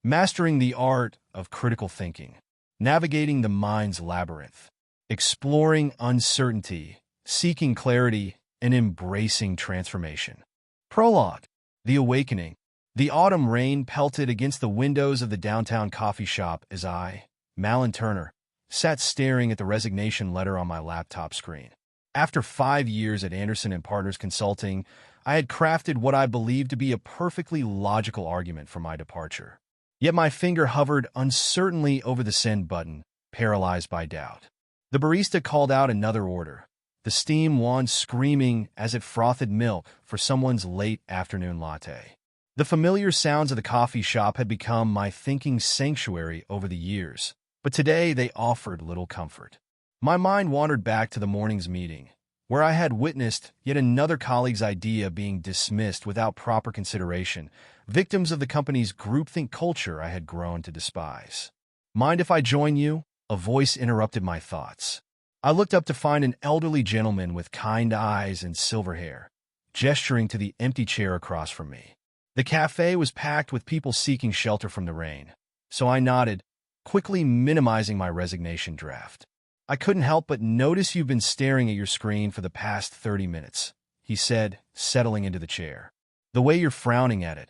Mastering the art of critical thinking, navigating the mind's labyrinth, exploring uncertainty, seeking clarity, and embracing transformation. Prologue. The Awakening. The autumn rain pelted against the windows of the downtown coffee shop as I, Malin, sat staring at the resignation letter on my laptop screen. After 5 years at Anderson & Partners Consulting, I had crafted what I believed to be a perfectly logical argument for my departure. Yet my finger hovered uncertainly over the send button, paralyzed by doubt. The barista called out another order, the steam wand screaming as it frothed milk for someone's late afternoon latte. The familiar sounds of the coffee shop had become my thinking sanctuary over the years, but today they offered little comfort. My mind wandered back to the morning's meeting, where I had witnessed yet another colleague's idea being dismissed without proper consideration, victims of the company's groupthink culture I had grown to despise. "Mind if I join you?" A voice interrupted my thoughts. I looked up to find an elderly gentleman with kind eyes and silver hair, gesturing to the empty chair across from me. The cafe was packed with people seeking shelter from the rain, so I nodded, quickly minimizing my resignation draft. "I couldn't help but notice you've been staring at your screen for the past 30 minutes, he said, settling into the chair. "The way you're frowning at it,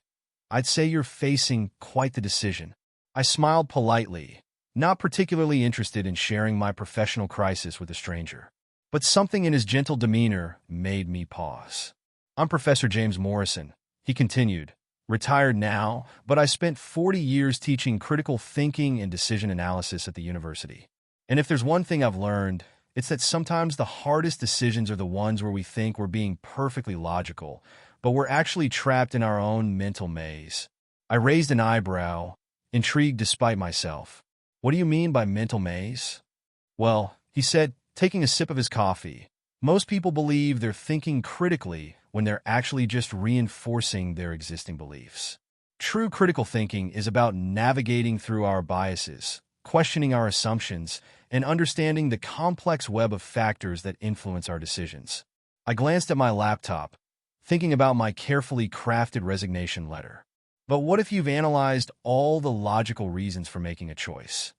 I'd say you're facing quite the decision." I smiled politely, not particularly interested in sharing my professional crisis with a stranger. But something in his gentle demeanor made me pause. "I'm Professor James Morrison," he continued, "retired now, but I spent 40 years teaching critical thinking and decision analysis at the university. And if there's one thing I've learned, it's that sometimes the hardest decisions are the ones where we think we're being perfectly logical, but we're actually trapped in our own mental maze." I raised an eyebrow, intrigued despite myself. "What do you mean by mental maze?" "Well," he said, taking a sip of his coffee, "most people believe they're thinking critically when they're actually just reinforcing their existing beliefs. True critical thinking is about navigating through our biases, questioning our assumptions, and understanding the complex web of factors that influence our decisions." I glanced at my laptop, thinking about my carefully crafted resignation letter. But what if you've analyzed all the logical reasons for making a choice?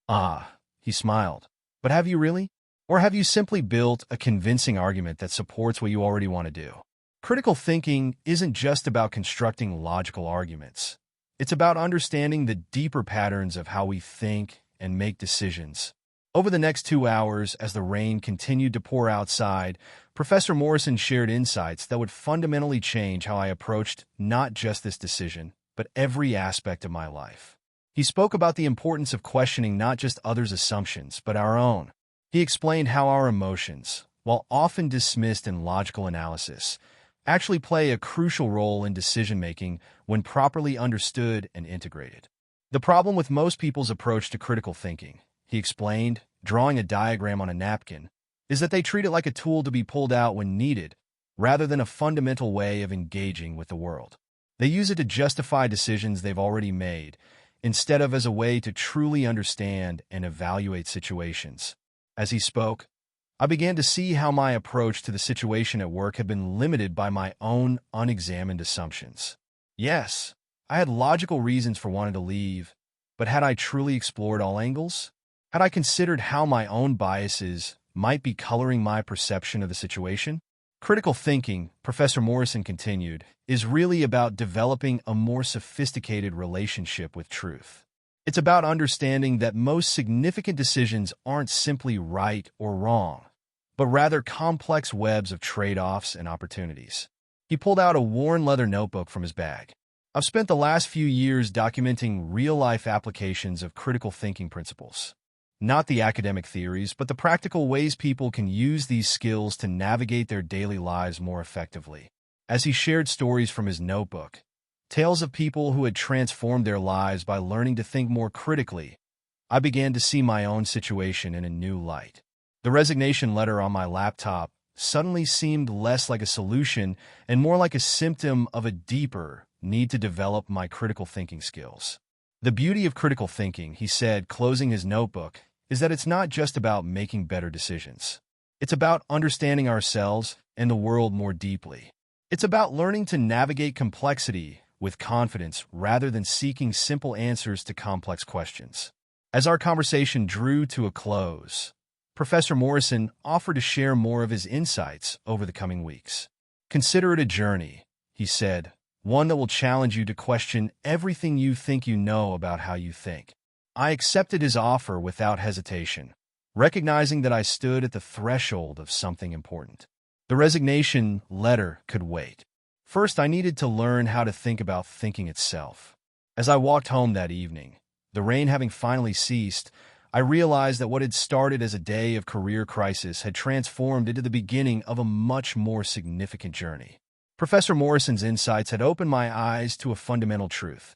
"Ah," he smiled. "But have you really? Or have you simply built a convincing argument that supports what you already want to do?" Critical thinking isn't just about constructing logical arguments. It's about understanding the deeper patterns of how we think and make decisions. Over the next 2 hours, as the rain continued to pour outside, Professor Morrison shared insights that would fundamentally change how I approached not just this decision, but every aspect of my life. He spoke about the importance of questioning not just others' assumptions, but our own. He explained how our emotions, while often dismissed in logical analysis, actually play a crucial role in decision-making when properly understood and integrated. "The problem with most people's approach to critical thinking," he explained, drawing a diagram on a napkin, "is that they treat it like a tool to be pulled out when needed, rather than a fundamental way of engaging with the world. They use it to justify decisions they've already made, instead of as a way to truly understand and evaluate situations." As he spoke, I began to see how my approach to the situation at work had been limited by my own unexamined assumptions. Yes, I had logical reasons for wanting to leave, but had I truly explored all angles? Had I considered how my own biases might be coloring my perception of the situation? Critical thinking, Professor Morrison continued, is really about developing a more sophisticated relationship with truth. It's about understanding that most significant decisions aren't simply right or wrong, but rather complex webs of trade-offs and opportunities. He pulled out a worn leather notebook from his bag. "I've spent the last few years documenting real-life applications of critical thinking principles. Not the academic theories, but the practical ways people can use these skills to navigate their daily lives more effectively." As he shared stories from his notebook, tales of people who had transformed their lives by learning to think more critically, I began to see my own situation in a new light. The resignation letter on my laptop suddenly seemed less like a solution and more like a symptom of a deeper need to develop my critical thinking skills. "The beauty of critical thinking," he said, closing his notebook, "is that it's not just about making better decisions. It's about understanding ourselves and the world more deeply. It's about learning to navigate complexity with confidence rather than seeking simple answers to complex questions. As our conversation drew to a close, Professor Morrison offered to share more of his insights over the coming weeks. Consider it a journey, he said, one that will challenge you to question everything you think you know about how you think. I accepted his offer without hesitation, recognizing that I stood at the threshold of something important. The resignation letter could wait. First, I needed to learn how to think about thinking itself. As I walked home that evening, the rain having finally ceased, I realized that what had started as a day of career crisis had transformed into the beginning of a much more significant journey. Professor Morrison's insights had opened my eyes to a fundamental truth,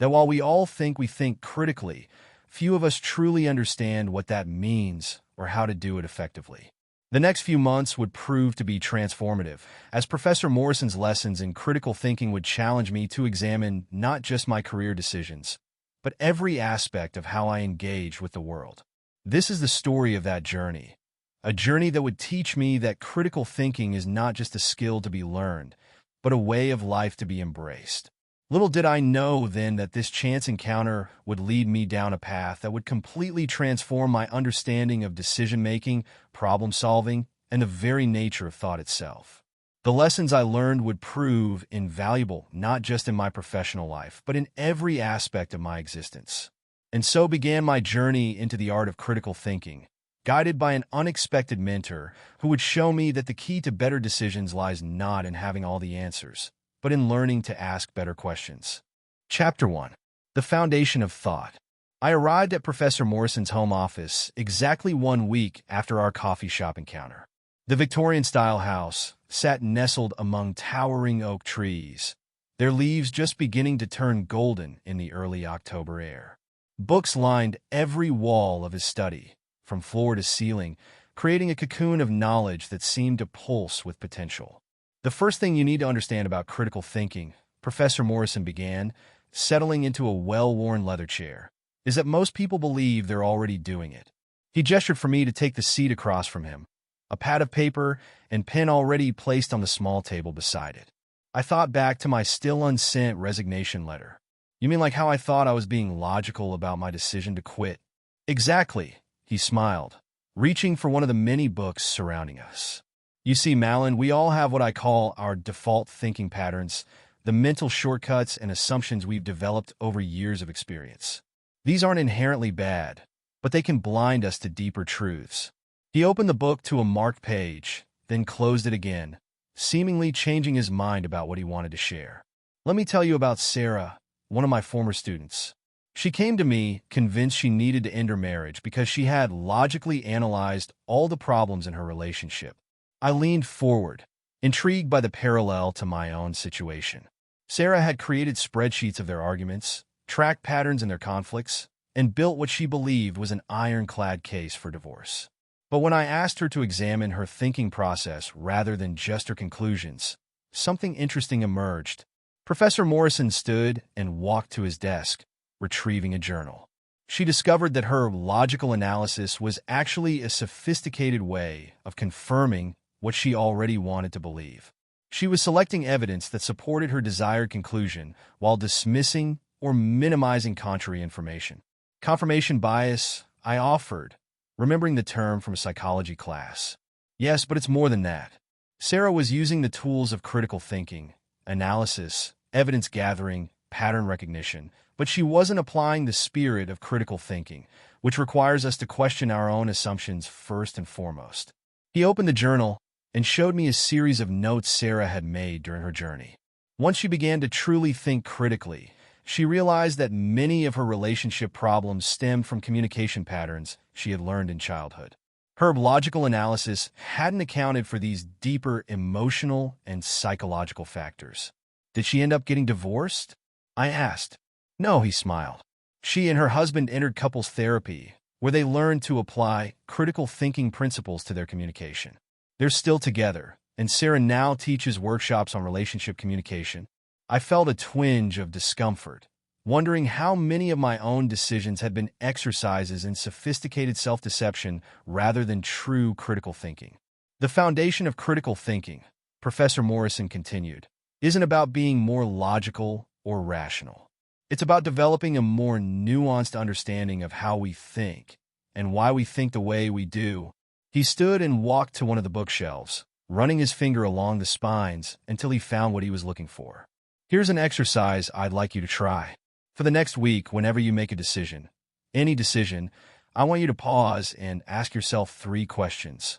that while we all think we think critically, few of us truly understand what that means or how to do it effectively. The next few months would prove to be transformative, as Professor Morrison's lessons in critical thinking would challenge me to examine not just my career decisions, but every aspect of how I engage with the world. This is the story of that journey, a journey that would teach me that critical thinking is not just a skill to be learned, but a way of life to be embraced. Little did I know then that this chance encounter would lead me down a path that would completely transform my understanding of decision-making, problem-solving, and the very nature of thought itself. The lessons I learned would prove invaluable not just in my professional life, but in every aspect of my existence. And so began my journey into the art of critical thinking, guided by an unexpected mentor who would show me that the key to better decisions lies not in having all the answers, but in learning to ask better questions. Chapter 1. The Foundation of Thought. I arrived at Professor Morrison's home office exactly 1 week after our coffee shop encounter. The Victorian-style house sat nestled among towering oak trees, their leaves just beginning to turn golden in the early October air. Books lined every wall of his study, from floor to ceiling, creating a cocoon of knowledge that seemed to pulse with potential. The first thing you need to understand about critical thinking, Professor Morrison began, settling into a well-worn leather chair, is that most people believe they're already doing it. He gestured for me to take the seat across from him, a pad of paper and pen already placed on the small table beside it. I thought back to my still unsent resignation letter. You mean like how I thought I was being logical about my decision to quit? Exactly, he smiled, reaching for one of the many books surrounding us. You see, Malin, we all have what I call our default thinking patterns, the mental shortcuts and assumptions we've developed over years of experience. These aren't inherently bad, but they can blind us to deeper truths. He opened the book to a marked page, then closed it again, seemingly changing his mind about what he wanted to share. Let me tell you about Sarah, one of my former students. She came to me convinced she needed to end her marriage because she had logically analyzed all the problems in her relationship. I leaned forward, intrigued by the parallel to my own situation. Sarah had created spreadsheets of their arguments, tracked patterns in their conflicts, and built what she believed was an ironclad case for divorce. But when I asked her to examine her thinking process rather than just her conclusions, something interesting emerged. Professor Morrison stood and walked to his desk, retrieving a journal. She discovered that her logical analysis was actually a sophisticated way of confirming what she already wanted to believe. She was selecting evidence that supported her desired conclusion while dismissing or minimizing contrary information. Confirmation bias, I offered, remembering the term from a psychology class. Yes, but it's more than that. Sarah was using the tools of critical thinking, analysis, evidence gathering, pattern recognition, but she wasn't applying the spirit of critical thinking, which requires us to question our own assumptions first and foremost. He opened the journal and showed me a series of notes Sarah had made during her journey. Once she began to truly think critically, she realized that many of her relationship problems stemmed from communication patterns she had learned in childhood. Her logical analysis hadn't accounted for these deeper emotional and psychological factors. Did she end up getting divorced? I asked. No, he smiled. She and her husband entered couples therapy, where they learned to apply critical thinking principles to their communication. They're still together, and Sarah now teaches workshops on relationship communication. I felt a twinge of discomfort, wondering how many of my own decisions had been exercises in sophisticated self-deception rather than true critical thinking. The foundation of critical thinking, Professor Morrison continued, isn't about being more logical or rational. It's about developing a more nuanced understanding of how we think and why we think the way we do. He stood and walked to one of the bookshelves, running his finger along the spines until he found what he was looking for. Here's an exercise I'd like you to try. For the next week, whenever you make a decision, any decision, I want you to pause and ask yourself 3 questions.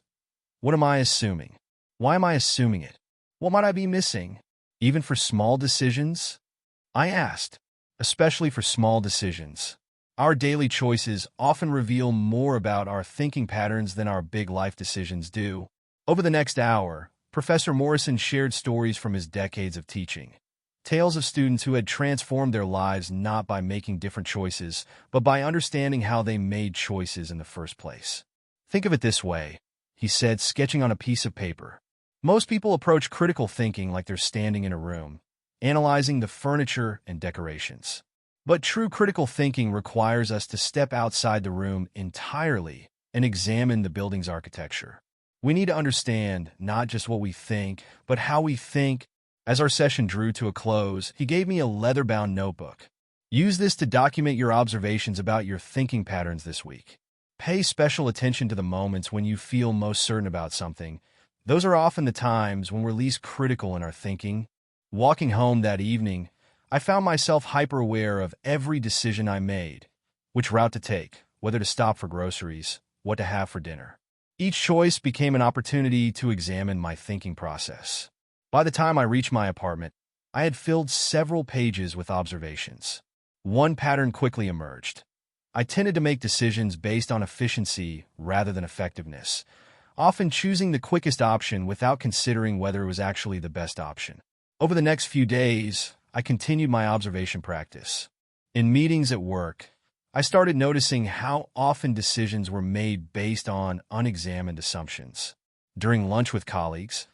What am I assuming? Why am I assuming it? What might I be missing? Even for small decisions? I asked, especially for small decisions. Our daily choices often reveal more about our thinking patterns than our big life decisions do. Over the next hour, Professor Morrison shared stories from his decades of teaching. Tales of students who had transformed their lives not by making different choices, but by understanding how they made choices in the first place. Think of it this way, he said, sketching on a piece of paper. Most people approach critical thinking like they're standing in a room, analyzing the furniture and decorations. But true critical thinking requires us to step outside the room entirely and examine the building's architecture. We need to understand not just what we think, but how we think. As our session drew to a close, he gave me a leather-bound notebook. Use this to document your observations about your thinking patterns this week. Pay special attention to the moments when you feel most certain about something. Those are often the times when we're least critical in our thinking. Walking home that evening, I found myself hyper-aware of every decision I made, which route to take, whether to stop for groceries, what to have for dinner. Each choice became an opportunity to examine my thinking process. By the time I reached my apartment, I had filled several pages with observations. One pattern quickly emerged. I tended to make decisions based on efficiency rather than effectiveness, often choosing the quickest option without considering whether it was actually the best option. Over the next few days, I continued my observation practice. In meetings at work, I started noticing how often decisions were made based on unexamined assumptions. During lunch with colleagues,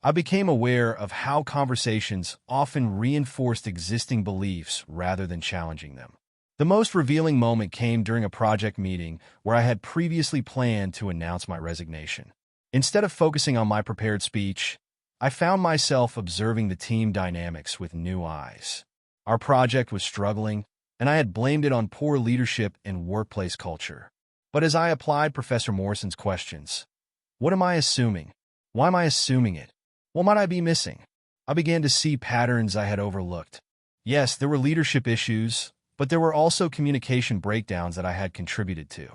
I became aware of how conversations often reinforced existing beliefs rather than challenging them. The most revealing moment came during a project meeting where I had previously planned to announce my resignation. Instead of focusing on my prepared speech, I found myself observing the team dynamics with new eyes. Our project was struggling, and I had blamed it on poor leadership and workplace culture. But as I applied Professor Morrison's questions, what am I assuming? Why am I assuming it? What might I be missing? I began to see patterns I had overlooked. Yes, there were leadership issues, but there were also communication breakdowns that I had contributed to.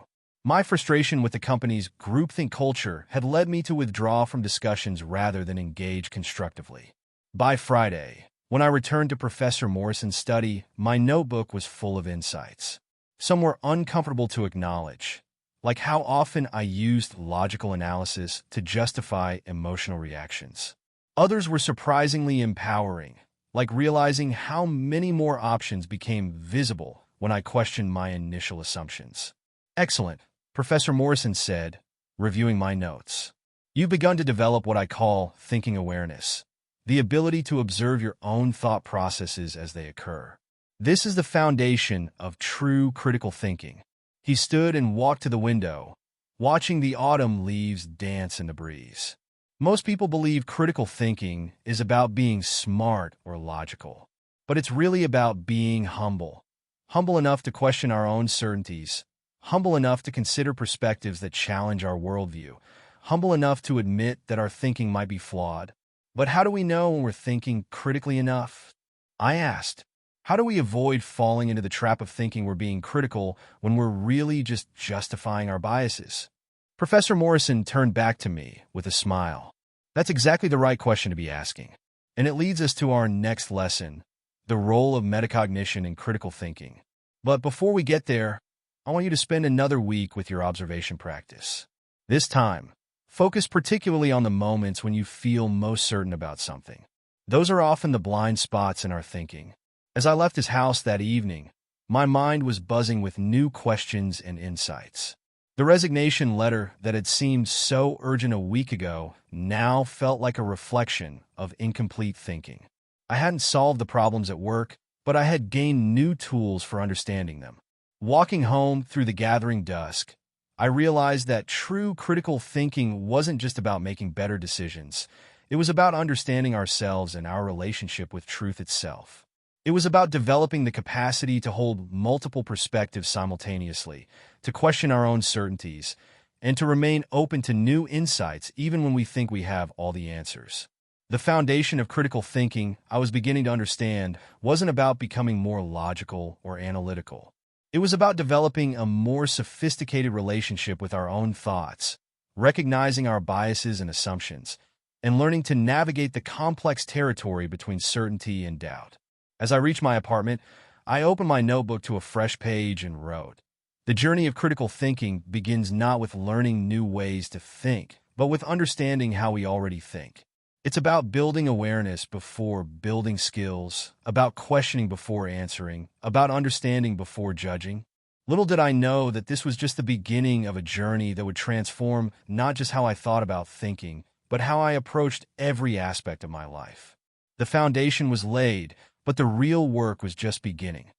My frustration with the company's groupthink culture had led me to withdraw from discussions rather than engage constructively. By Friday, when I returned to Professor Morrison's study, my notebook was full of insights. Some were uncomfortable to acknowledge, like how often I used logical analysis to justify emotional reactions. Others were surprisingly empowering, like realizing how many more options became visible when I questioned my initial assumptions. Excellent, Professor Morrison said, reviewing my notes. You've begun to develop what I call thinking awareness, the ability to observe your own thought processes as they occur. This is the foundation of true critical thinking. He stood and walked to the window, watching the autumn leaves dance in the breeze. Most people believe critical thinking is about being smart or logical, but it's really about being humble. Humble enough to question our own certainties, humble enough to consider perspectives that challenge our worldview, humble enough to admit that our thinking might be flawed. But how do we know when we're thinking critically enough? I asked, how do we avoid falling into the trap of thinking we're being critical when we're really just justifying our biases? Professor Morrison turned back to me with a smile. That's exactly the right question to be asking. And it leads us to our next lesson, the role of metacognition in critical thinking. But before we get there, I want you to spend another week with your observation practice. This time, focus particularly on the moments when you feel most certain about something. Those are often the blind spots in our thinking. As I left his house that evening, my mind was buzzing with new questions and insights. The resignation letter that had seemed so urgent a week ago now felt like a reflection of incomplete thinking. I hadn't solved the problems at work, but I had gained new tools for understanding them. Walking home through the gathering dusk, I realized that true critical thinking wasn't just about making better decisions. It was about understanding ourselves and our relationship with truth itself. It was about developing the capacity to hold multiple perspectives simultaneously, to question our own certainties, and to remain open to new insights even when we think we have all the answers. The foundation of critical thinking, I was beginning to understand, wasn't about becoming more logical or analytical. It was about developing a more sophisticated relationship with our own thoughts, recognizing our biases and assumptions, and learning to navigate the complex territory between certainty and doubt. As I reached my apartment, I opened my notebook to a fresh page and wrote, "The journey of critical thinking begins not with learning new ways to think, but with understanding how we already think. It's about building awareness before building skills, about questioning before answering, about understanding before judging." Little did I know that this was just the beginning of a journey that would transform not just how I thought about thinking, but how I approached every aspect of my life. The foundation was laid, but the real work was just beginning.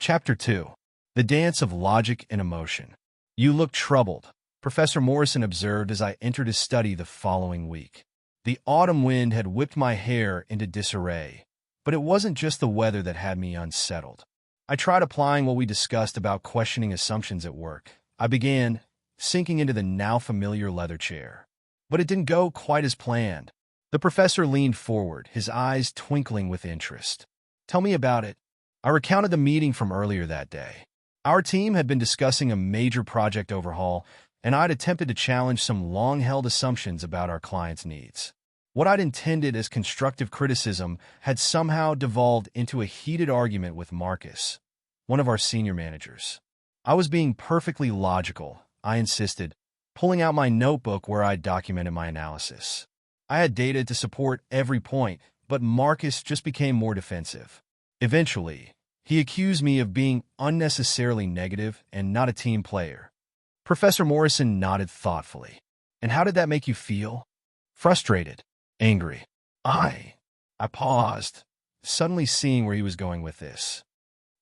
Chapter 2. The Dance of Logic and Emotion. "You look troubled," Professor Morrison observed as I entered his study the following week. The autumn wind had whipped my hair into disarray, but it wasn't just the weather that had me unsettled. I tried applying what we discussed about questioning assumptions at work. I began sinking into the now familiar leather chair. But it didn't go quite as planned. The professor leaned forward, his eyes twinkling with interest. "Tell me about it." I recounted the meeting from earlier that day. Our team had been discussing a major project overhaul, and I'd attempted to challenge some long-held assumptions about our clients' needs. What I'd intended as constructive criticism had somehow devolved into a heated argument with Marcus, one of our senior managers. I was being perfectly logical, I insisted, pulling out my notebook where I'd documented my analysis. I had data to support every point, but Marcus just became more defensive. Eventually, he accused me of being unnecessarily negative and not a team player. Professor Morrison nodded thoughtfully. "And how did that make you feel?" "Frustrated. Angry." I paused, suddenly seeing where he was going with this.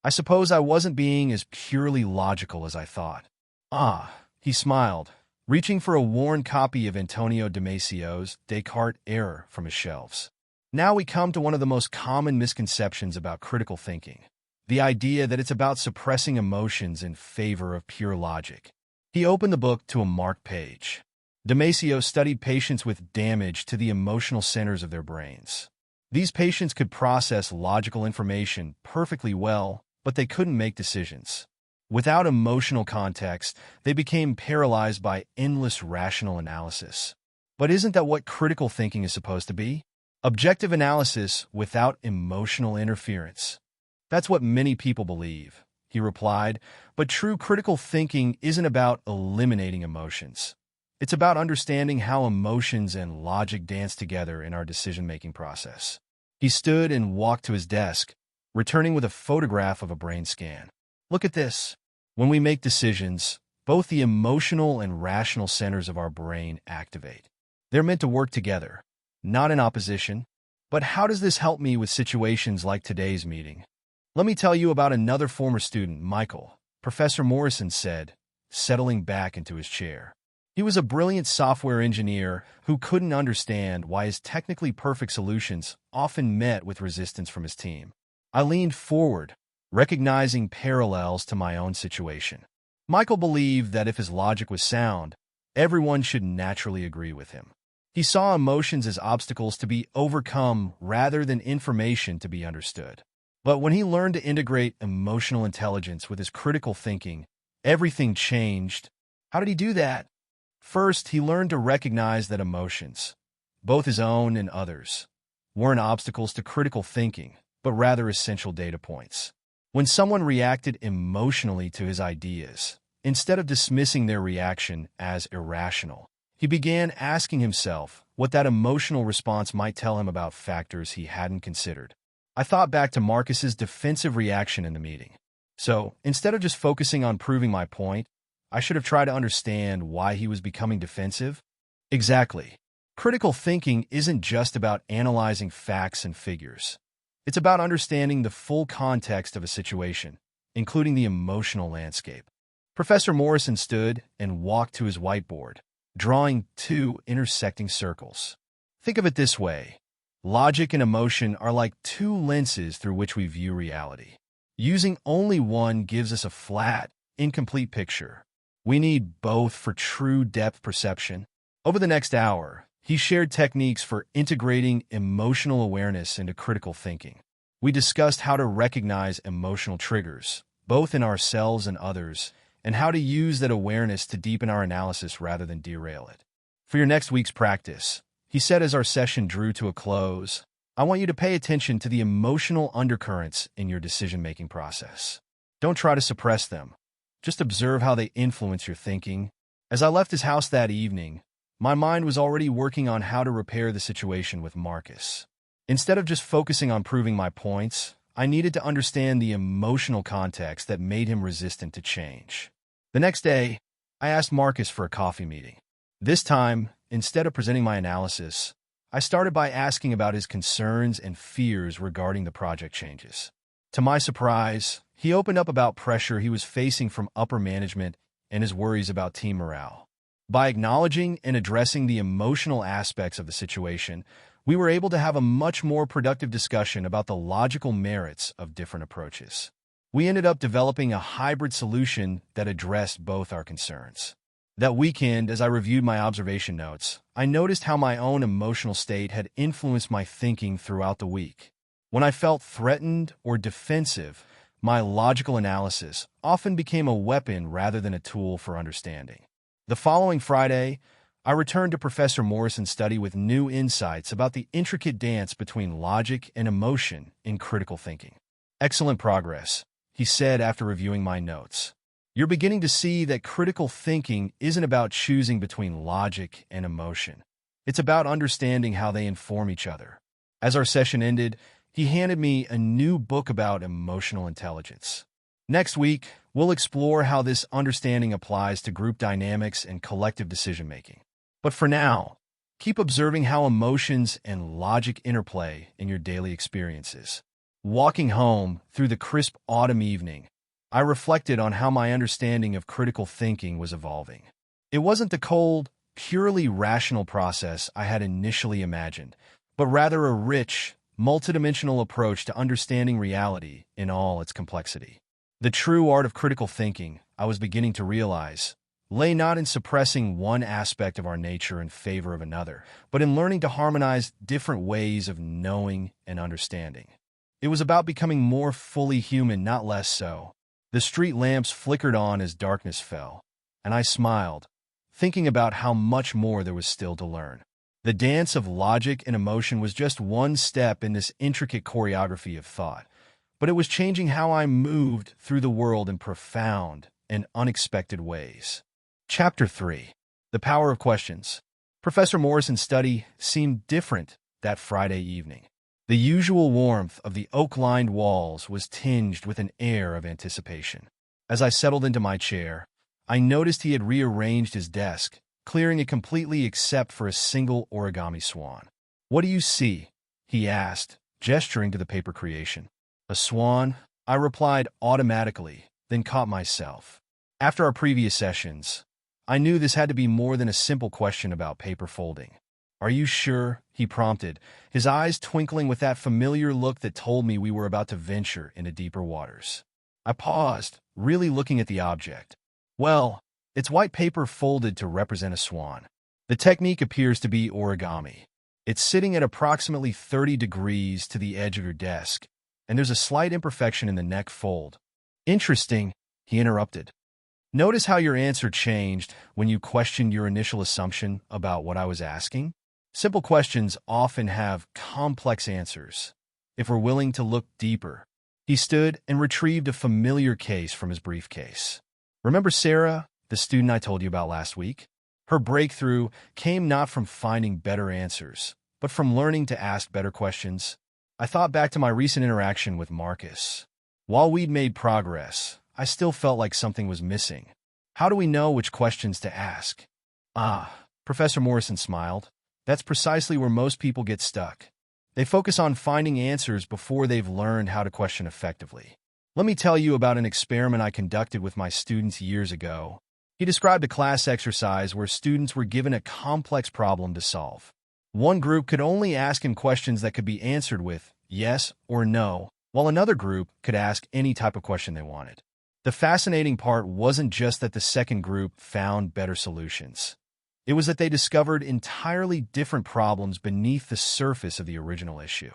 I suppose I wasn't being as purely logical as I thought. He smiled, reaching for a worn copy of Antonio Damasio's Descartes' Error from his shelves. "Now we come to one of the most common misconceptions about critical thinking, the idea that it's about suppressing emotions in favor of pure logic." He opened the book to a marked page. Damasio studied patients with damage to the emotional centers of their brains. These patients could process logical information perfectly well, but they couldn't make decisions. Without emotional context, they became paralyzed by endless rational analysis. But isn't that what critical thinking is supposed to be? Objective analysis without emotional interference. "That's what many people believe," he replied, "but true critical thinking isn't about eliminating emotions. It's about understanding how emotions and logic dance together in our decision-making process." He stood and walked to his desk, returning with a photograph of a brain scan. "Look at this. When we make decisions, both the emotional and rational centers of our brain activate. They're meant to work together, not in opposition. But how does this help me with situations like today's meeting?" "Let me tell you about another former student, Michael," Professor Morrison said, settling back into his chair. He was a brilliant software engineer who couldn't understand why his technically perfect solutions often met with resistance from his team. I leaned forward, recognizing parallels to my own situation. Michael believed that if his logic was sound, everyone should naturally agree with him. He saw emotions as obstacles to be overcome rather than information to be understood. But when he learned to integrate emotional intelligence with his critical thinking, everything changed. How did he do that? First, he learned to recognize that emotions, both his own and others, weren't obstacles to critical thinking, but rather essential data points. When someone reacted emotionally to his ideas, instead of dismissing their reaction as irrational, he began asking himself what that emotional response might tell him about factors he hadn't considered. I thought back to Marcus's defensive reaction in the meeting. So, instead of just focusing on proving my point, I should have tried to understand why he was becoming defensive. Exactly. Critical thinking isn't just about analyzing facts and figures. It's about understanding the full context of a situation, including the emotional landscape. Professor Morrison stood and walked to his whiteboard, drawing two intersecting circles. "Think of it this way. Logic and emotion are like two lenses through which we view reality. Using only one gives us a flat, incomplete picture. We need both for true depth perception. Over the next hour, he shared techniques for integrating emotional awareness into critical thinking. We discussed how to recognize emotional triggers, both in ourselves and others, and how to use that awareness to deepen our analysis rather than derail it. For your next week's practice, he said as our session drew to a close, I want you to pay attention to the emotional undercurrents in your decision-making process. Don't try to suppress them. Just observe how they influence your thinking. As I left his house that evening, my mind was already working on how to repair the situation with Marcus. Instead of just focusing on proving my points, I needed to understand the emotional context that made him resistant to change. The next day, I asked Marcus for a coffee meeting. This time, instead of presenting my analysis, I started by asking about his concerns and fears regarding the project changes. To my surprise, he opened up about pressure he was facing from upper management and his worries about team morale. By acknowledging and addressing the emotional aspects of the situation, we were able to have a much more productive discussion about the logical merits of different approaches. We ended up developing a hybrid solution that addressed both our concerns. That weekend, as I reviewed my observation notes, I noticed how my own emotional state had influenced my thinking throughout the week. When I felt threatened or defensive, my logical analysis often became a weapon rather than a tool for understanding. The following Friday, I returned to Professor Morrison's study with new insights about the intricate dance between logic and emotion in critical thinking. Excellent progress, he said after reviewing my notes. You're beginning to see that critical thinking isn't about choosing between logic and emotion. It's about understanding how they inform each other. As our session ended, he handed me a new book about emotional intelligence. Next week, we'll explore how this understanding applies to group dynamics and collective decision-making. But for now, keep observing how emotions and logic interplay in your daily experiences. Walking home through the crisp autumn evening, I reflected on how my understanding of critical thinking was evolving. It wasn't the cold, purely rational process I had initially imagined, but rather a rich, multidimensional approach to understanding reality in all its complexity. The true art of critical thinking, I was beginning to realize, lay not in suppressing one aspect of our nature in favor of another, but in learning to harmonize different ways of knowing and understanding. It was about becoming more fully human, not less so. The street lamps flickered on as darkness fell, and I smiled, thinking about how much more there was still to learn. The dance of logic and emotion was just one step in this intricate choreography of thought, but it was changing how I moved through the world in profound and unexpected ways. Chapter 3. The Power of Questions. Professor Morrison's study seemed different that Friday evening. The usual warmth of the oak-lined walls was tinged with an air of anticipation. As I settled into my chair, I noticed he had rearranged his desk, clearing it completely except for a single origami swan. "What do you see?" he asked, gesturing to the paper creation. "A swan," I replied automatically, then caught myself. After our previous sessions, I knew this had to be more than a simple question about paper folding. "Are you sure?" he prompted, his eyes twinkling with that familiar look that told me we were about to venture into deeper waters. I paused, really looking at the object. "Well, it's white paper folded to represent a swan. The technique appears to be origami. It's sitting at approximately 30 degrees to the edge of your desk, and there's a slight imperfection in the neck fold." "Interesting," he interrupted. "Notice how your answer changed when you questioned your initial assumption about what I was asking? Simple questions often have complex answers, if we're willing to look deeper." He stood and retrieved a familiar case from his briefcase. "Remember Sarah, the student I told you about last week? Her breakthrough came not from finding better answers, but from learning to ask better questions." I thought back to my recent interaction with Marcus. While we'd made progress, I still felt like something was missing. How do we know which questions to ask? Professor Morrison smiled. That's precisely where most people get stuck. They focus on finding answers before they've learned how to question effectively. Let me tell you about an experiment I conducted with my students years ago. He described a class exercise where students were given a complex problem to solve. One group could only ask him questions that could be answered with yes or no, while another group could ask any type of question they wanted. The fascinating part wasn't just that the second group found better solutions. It was that they discovered entirely different problems beneath the surface of the original issue.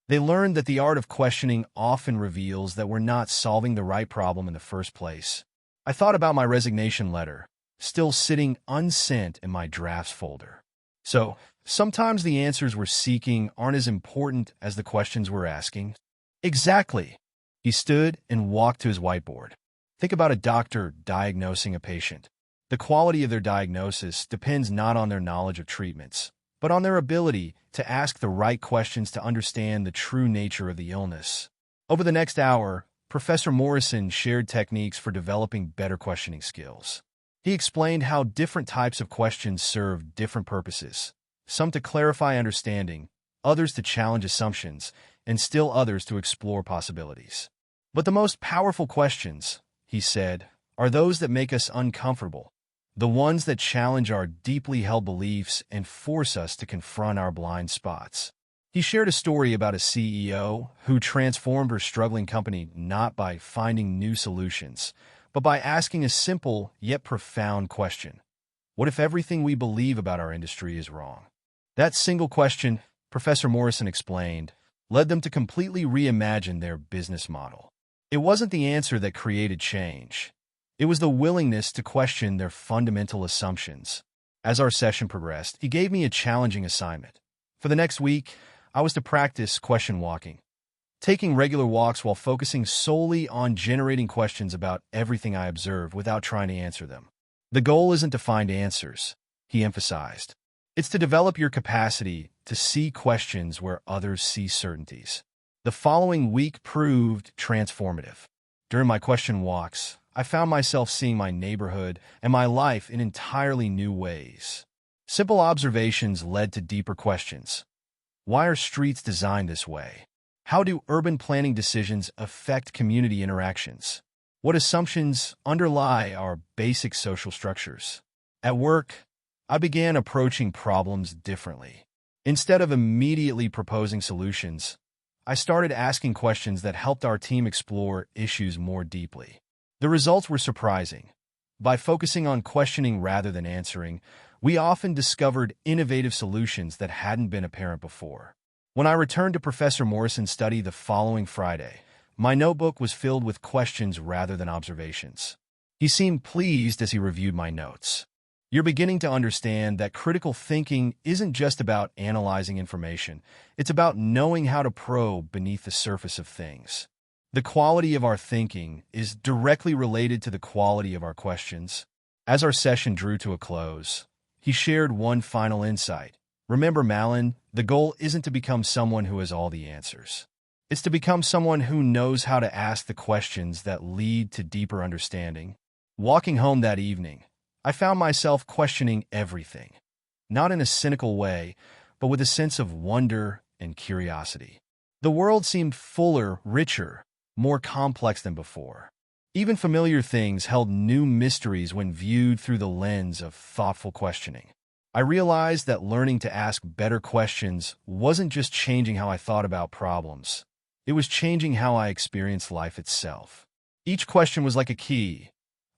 They learned that the art of questioning often reveals that we're not solving the right problem in the first place. I thought about my resignation letter, still sitting unsent in my drafts folder. So, sometimes the answers we're seeking aren't as important as the questions we're asking. Exactly. He stood and walked to his whiteboard. Think about a doctor diagnosing a patient. The quality of their diagnosis depends not on their knowledge of treatments, but on their ability to ask the right questions to understand the true nature of the illness. Over the next hour, Professor Morrison shared techniques for developing better questioning skills. He explained how different types of questions serve different purposes, some to clarify understanding, others to challenge assumptions, and still others to explore possibilities. But the most powerful questions, he said, are those that make us uncomfortable, the ones that challenge our deeply held beliefs and force us to confront our blind spots. He shared a story about a CEO who transformed her struggling company not by finding new solutions, but by asking a simple yet profound question. What if everything we believe about our industry is wrong? That single question, Professor Morrison explained, led them to completely reimagine their business model. It wasn't the answer that created change. It was the willingness to question their fundamental assumptions. As our session progressed, he gave me a challenging assignment. For the next week, I was to practice question walking, taking regular walks while focusing solely on generating questions about everything I observed without trying to answer them. The goal isn't to find answers, he emphasized. It's to develop your capacity to see questions where others see certainties. The following week proved transformative. During my question walks, I found myself seeing my neighborhood and my life in entirely new ways. Simple observations led to deeper questions. Why are streets designed this way? How do urban planning decisions affect community interactions? What assumptions underlie our basic social structures? At work, I began approaching problems differently. Instead of immediately proposing solutions, I started asking questions that helped our team explore issues more deeply. The results were surprising. By focusing on questioning rather than answering, we often discovered innovative solutions that hadn't been apparent before. When I returned to Professor Morrison's study the following Friday, my notebook was filled with questions rather than observations. He seemed pleased as he reviewed my notes. You're beginning to understand that critical thinking isn't just about analyzing information. It's about knowing how to probe beneath the surface of things. The quality of our thinking is directly related to the quality of our questions. As our session drew to a close, he shared one final insight. Remember, Malin, the goal isn't to become someone who has all the answers. It's to become someone who knows how to ask the questions that lead to deeper understanding. Walking home that evening, I found myself questioning everything, not in a cynical way, but with a sense of wonder and curiosity. The world seemed fuller, richer, more complex than before. Even familiar things held new mysteries when viewed through the lens of thoughtful questioning. I realized that learning to ask better questions wasn't just changing how I thought about problems. It was changing how I experienced life itself. Each question was like a key,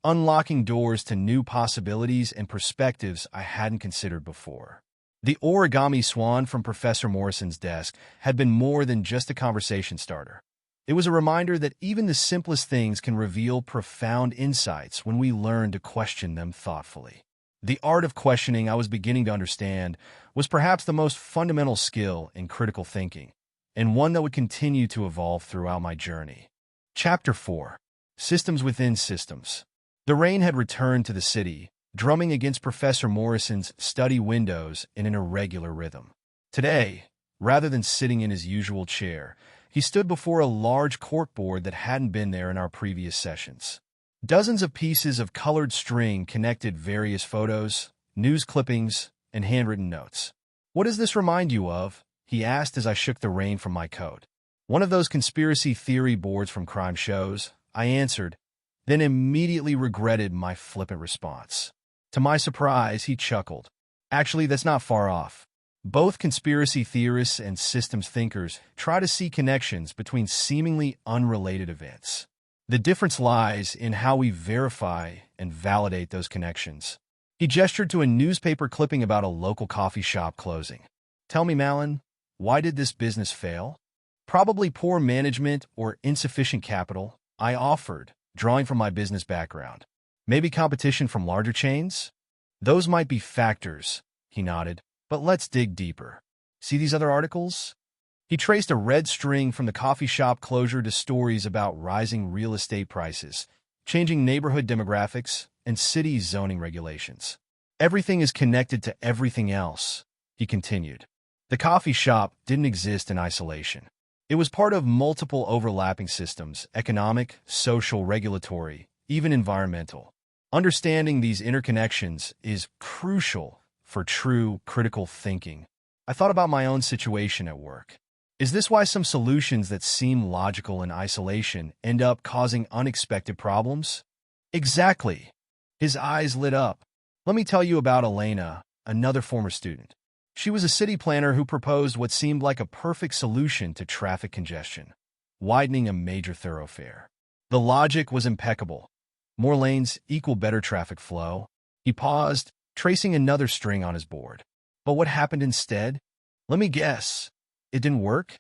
unlocking doors to new possibilities and perspectives I hadn't considered before. The origami swan from Professor Morrison's desk had been more than just a conversation starter. It was a reminder that even the simplest things can reveal profound insights when we learn to question them thoughtfully. The art of questioning, I was beginning to understand, was perhaps the most fundamental skill in critical thinking, and one that would continue to evolve throughout my journey. Chapter 4. Systems Within Systems. The rain had returned to the city, drumming against Professor Morrison's study windows in an irregular rhythm. Today, rather than sitting in his usual chair, he stood before a large corkboard that hadn't been there in our previous sessions. Dozens of pieces of colored string connected various photos, news clippings, and handwritten notes. "What does this remind you of?" he asked as I shook the rain from my coat. "One of those conspiracy theory boards from crime shows," I answered, then immediately regretted my flippant response. To my surprise, he chuckled. "Actually, that's not far off. Both conspiracy theorists and systems thinkers try to see connections between seemingly unrelated events. The difference lies in how we verify and validate those connections. He gestured to a newspaper clipping about a local coffee shop closing. Tell me, Malin, why did this business fail? Probably poor management or insufficient capital, I offered, drawing from my business background. Maybe competition from larger chains? Those might be factors, he nodded, but let's dig deeper. See these other articles? He traced a red string from the coffee shop closure to stories about rising real estate prices, changing neighborhood demographics, and city zoning regulations. Everything is connected to everything else, he continued. The coffee shop didn't exist in isolation. It was part of multiple overlapping systems: economic, social, regulatory, even environmental. Understanding these interconnections is crucial for true critical thinking. I thought about my own situation at work. Is this why some solutions that seem logical in isolation end up causing unexpected problems? Exactly. His eyes lit up. Let me tell you about Elena, another former student. She was a city planner who proposed what seemed like a perfect solution to traffic congestion: widening a major thoroughfare. The logic was impeccable. More lanes equal better traffic flow. He paused, tracing another string on his board. But what happened instead? Let me guess. It didn't work?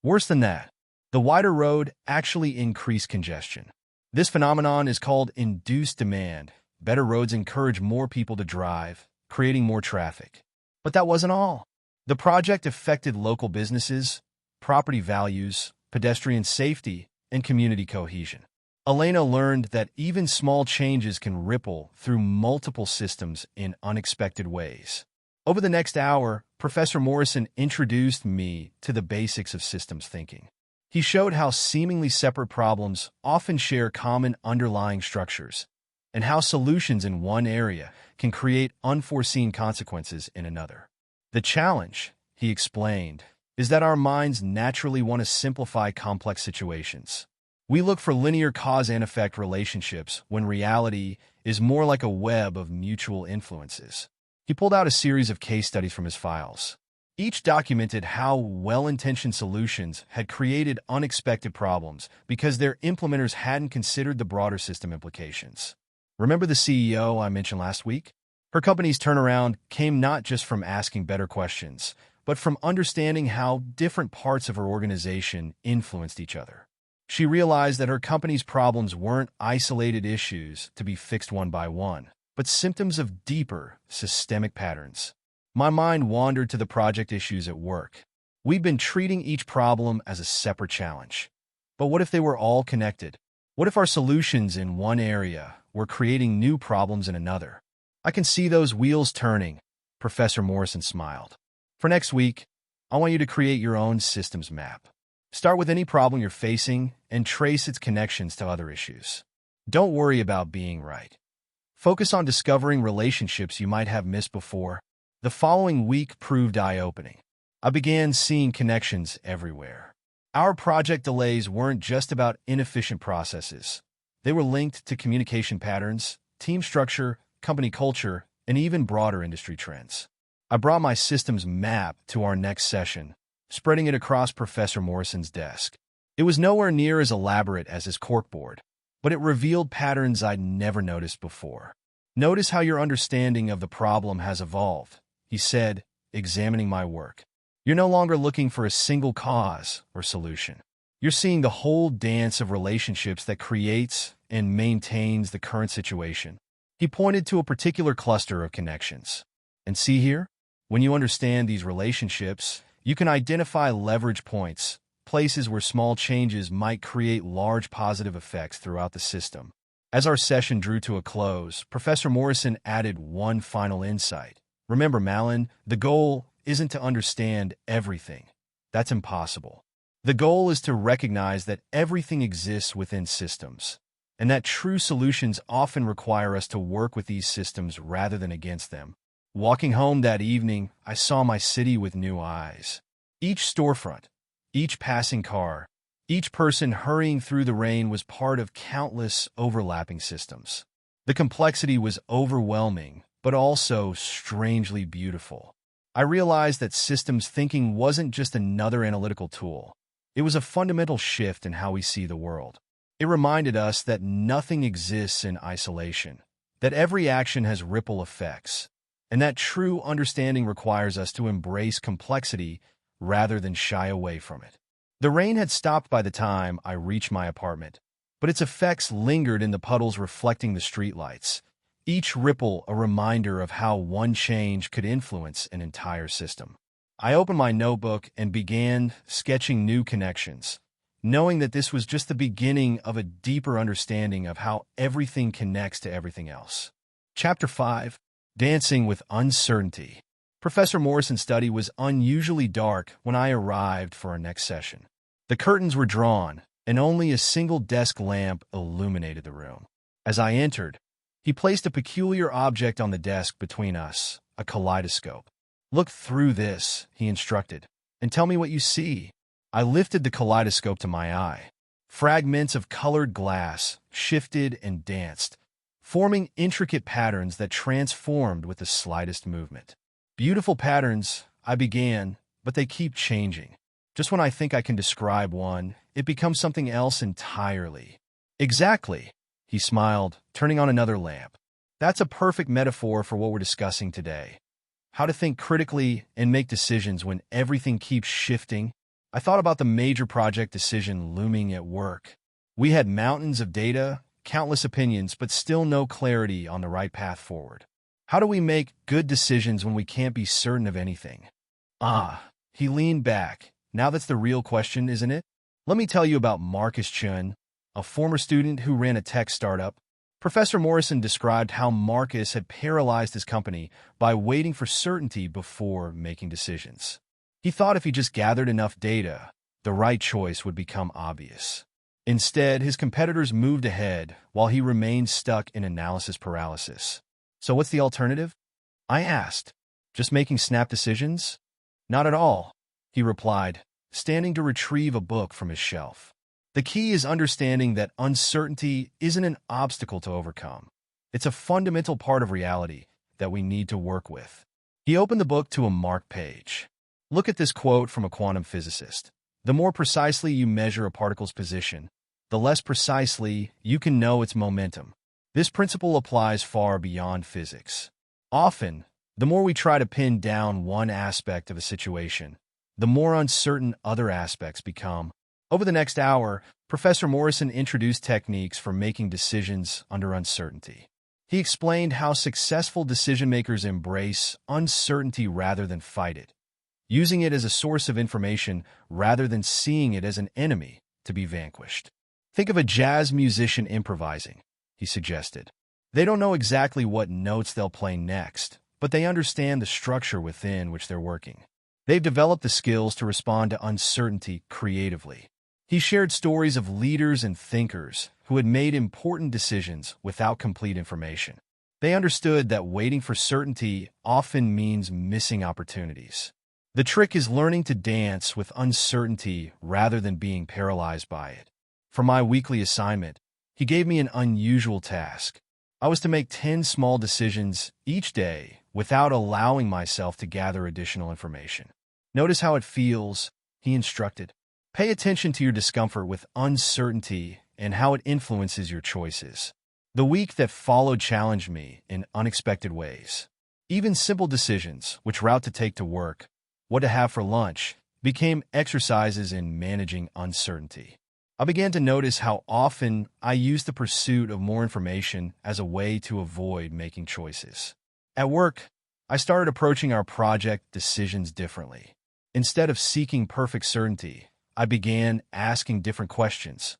Worse than that, the wider road actually increased congestion. This phenomenon is called induced demand. Better roads encourage more people to drive, creating more traffic. But that wasn't all. The project affected local businesses, property values, pedestrian safety, and community cohesion. Elena learned that even small changes can ripple through multiple systems in unexpected ways. Over the next hour, Professor Morrison introduced me to the basics of systems thinking. He showed how seemingly separate problems often share common underlying structures, and how solutions in one area can create unforeseen consequences in another. The challenge, he explained, is that our minds naturally want to simplify complex situations. We look for linear cause and effect relationships when reality is more like a web of mutual influences. He pulled out a series of case studies from his files. Each documented how well-intentioned solutions had created unexpected problems because their implementers hadn't considered the broader system implications. Remember the CEO I mentioned last week? Her company's turnaround came not just from asking better questions, but from understanding how different parts of her organization influenced each other. She realized that her company's problems weren't isolated issues to be fixed one by one, but symptoms of deeper, systemic patterns. My mind wandered to the project issues at work. We've been treating each problem as a separate challenge. But what if they were all connected? What if our solutions in one area were creating new problems in another? I can see those wheels turning, Professor Morrison smiled. For next week, I want you to create your own systems map. Start with any problem you're facing and trace its connections to other issues. Don't worry about being right. Focus on discovering relationships you might have missed before. The following week proved eye-opening. I began seeing connections everywhere. Our project delays weren't just about inefficient processes. They were linked to communication patterns, team structure, company culture, and even broader industry trends. I brought my systems map to our next session, spreading it across Professor Morrison's desk. It was nowhere near as elaborate as his corkboard, but it revealed patterns I'd never noticed before. Notice how your understanding of the problem has evolved, he said, examining my work. You're no longer looking for a single cause or solution. You're seeing the whole dance of relationships that creates and maintains the current situation. He pointed to a particular cluster of connections. And see here? When you understand these relationships, you can identify leverage points, places where small changes might create large positive effects throughout the system. As our session drew to a close, Professor Morrison added one final insight. Remember, Malin, the goal isn't to understand everything. That's impossible. The goal is to recognize that everything exists within systems, and that true solutions often require us to work with these systems rather than against them. Walking home that evening, I saw my city with new eyes. Each storefront, each passing car, each person hurrying through the rain was part of countless overlapping systems. The complexity was overwhelming, but also strangely beautiful. I realized that systems thinking wasn't just another analytical tool. It was a fundamental shift in how we see the world. It reminded us that nothing exists in isolation, that every action has ripple effects, and that true understanding requires us to embrace complexity rather than shy away from it. The rain had stopped by the time I reached my apartment, but its effects lingered in the puddles reflecting the streetlights, each ripple a reminder of how one change could influence an entire system. I opened my notebook and began sketching new connections, knowing that this was just the beginning of a deeper understanding of how everything connects to everything else. Chapter 5. Dancing with Uncertainty. Professor Morrison's study was unusually dark when I arrived for our next session. The curtains were drawn, and only a single desk lamp illuminated the room. As I entered, he placed a peculiar object on the desk between us, a kaleidoscope. "Look through this," he instructed, "and tell me what you see." I lifted the kaleidoscope to my eye. Fragments of colored glass shifted and danced, forming intricate patterns that transformed with the slightest movement. "Beautiful patterns," I began, "but they keep changing. Just when I think I can describe one, it becomes something else entirely." "Exactly," he smiled, turning on another lamp. "That's a perfect metaphor for what we're discussing today. How to think critically and make decisions when everything keeps shifting." I thought about the major project decision looming at work. We had mountains of data, countless opinions, but still no clarity on the right path forward. How do we make good decisions when we can't be certain of anything? He leaned back. "Now that's the real question, isn't it? Let me tell you about Marcus Chun, a former student who ran a tech startup." Professor Morrison described how Marcus had paralyzed his company by waiting for certainty before making decisions. He thought if he just gathered enough data, the right choice would become obvious. Instead, his competitors moved ahead while he remained stuck in analysis paralysis. "So what's the alternative?" I asked. "Just making snap decisions?" "Not at all," he replied, standing to retrieve a book from his shelf. "The key is understanding that uncertainty isn't an obstacle to overcome. It's a fundamental part of reality that we need to work with." He opened the book to a marked page. "Look at this quote from a quantum physicist. The more precisely you measure a particle's position, the less precisely you can know its momentum. This principle applies far beyond physics. Often, the more we try to pin down one aspect of a situation, the more uncertain other aspects become." Over the next hour, Professor Morrison introduced techniques for making decisions under uncertainty. He explained how successful decision-makers embrace uncertainty rather than fight it, using it as a source of information rather than seeing it as an enemy to be vanquished. "Think of a jazz musician improvising," he suggested. "They don't know exactly what notes they'll play next, but they understand the structure within which they're working. They've developed the skills to respond to uncertainty creatively." He shared stories of leaders and thinkers who had made important decisions without complete information. They understood that waiting for certainty often means missing opportunities. The trick is learning to dance with uncertainty rather than being paralyzed by it. For my weekly assignment, he gave me an unusual task. I was to make 10 small decisions each day without allowing myself to gather additional information. "Notice how it feels," he instructed. "Pay attention to your discomfort with uncertainty and how it influences your choices." The week that followed challenged me in unexpected ways. Even simple decisions, which route to take to work, what to have for lunch, became exercises in managing uncertainty. I began to notice how often I used the pursuit of more information as a way to avoid making choices. At work, I started approaching our project decisions differently. Instead of seeking perfect certainty, I began asking different questions.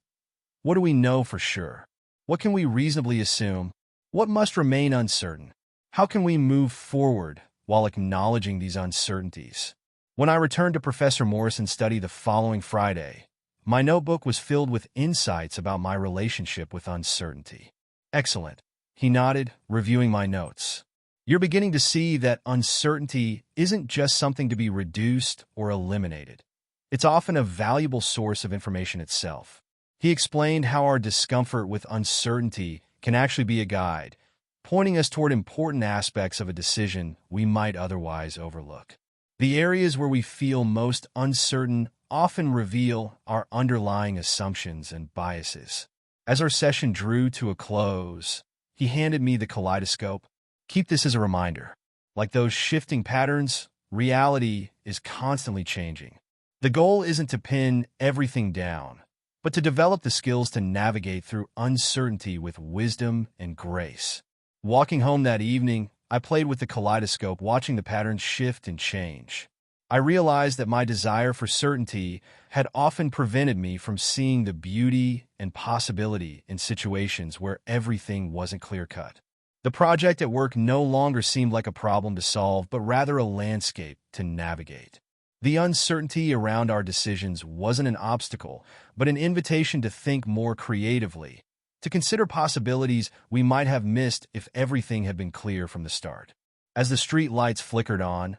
What do we know for sure? What can we reasonably assume? What must remain uncertain? How can we move forward while acknowledging these uncertainties? When I returned to Professor Morrison's study the following Friday, my notebook was filled with insights about my relationship with uncertainty. "Excellent," he nodded, reviewing my notes. "You're beginning to see that uncertainty isn't just something to be reduced or eliminated. It's often a valuable source of information itself." He explained how our discomfort with uncertainty can actually be a guide, pointing us toward important aspects of a decision we might otherwise overlook. The areas where we feel most uncertain often reveal our underlying assumptions and biases. As our session drew to a close, he handed me the kaleidoscope. Keep this as a reminder. Like those shifting patterns, reality is constantly changing. The goal isn't to pin everything down, but to develop the skills to navigate through uncertainty with wisdom and grace. Walking home that evening, I played with the kaleidoscope, watching the patterns shift and change. I realized that my desire for certainty had often prevented me from seeing the beauty and possibility in situations where everything wasn't clear-cut. The project at work no longer seemed like a problem to solve, but rather a landscape to navigate. The uncertainty around our decisions wasn't an obstacle, but an invitation to think more creatively, to consider possibilities we might have missed if everything had been clear from the start. As the street lights flickered on,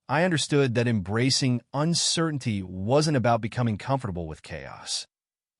I understood that embracing uncertainty wasn't about becoming comfortable with chaos.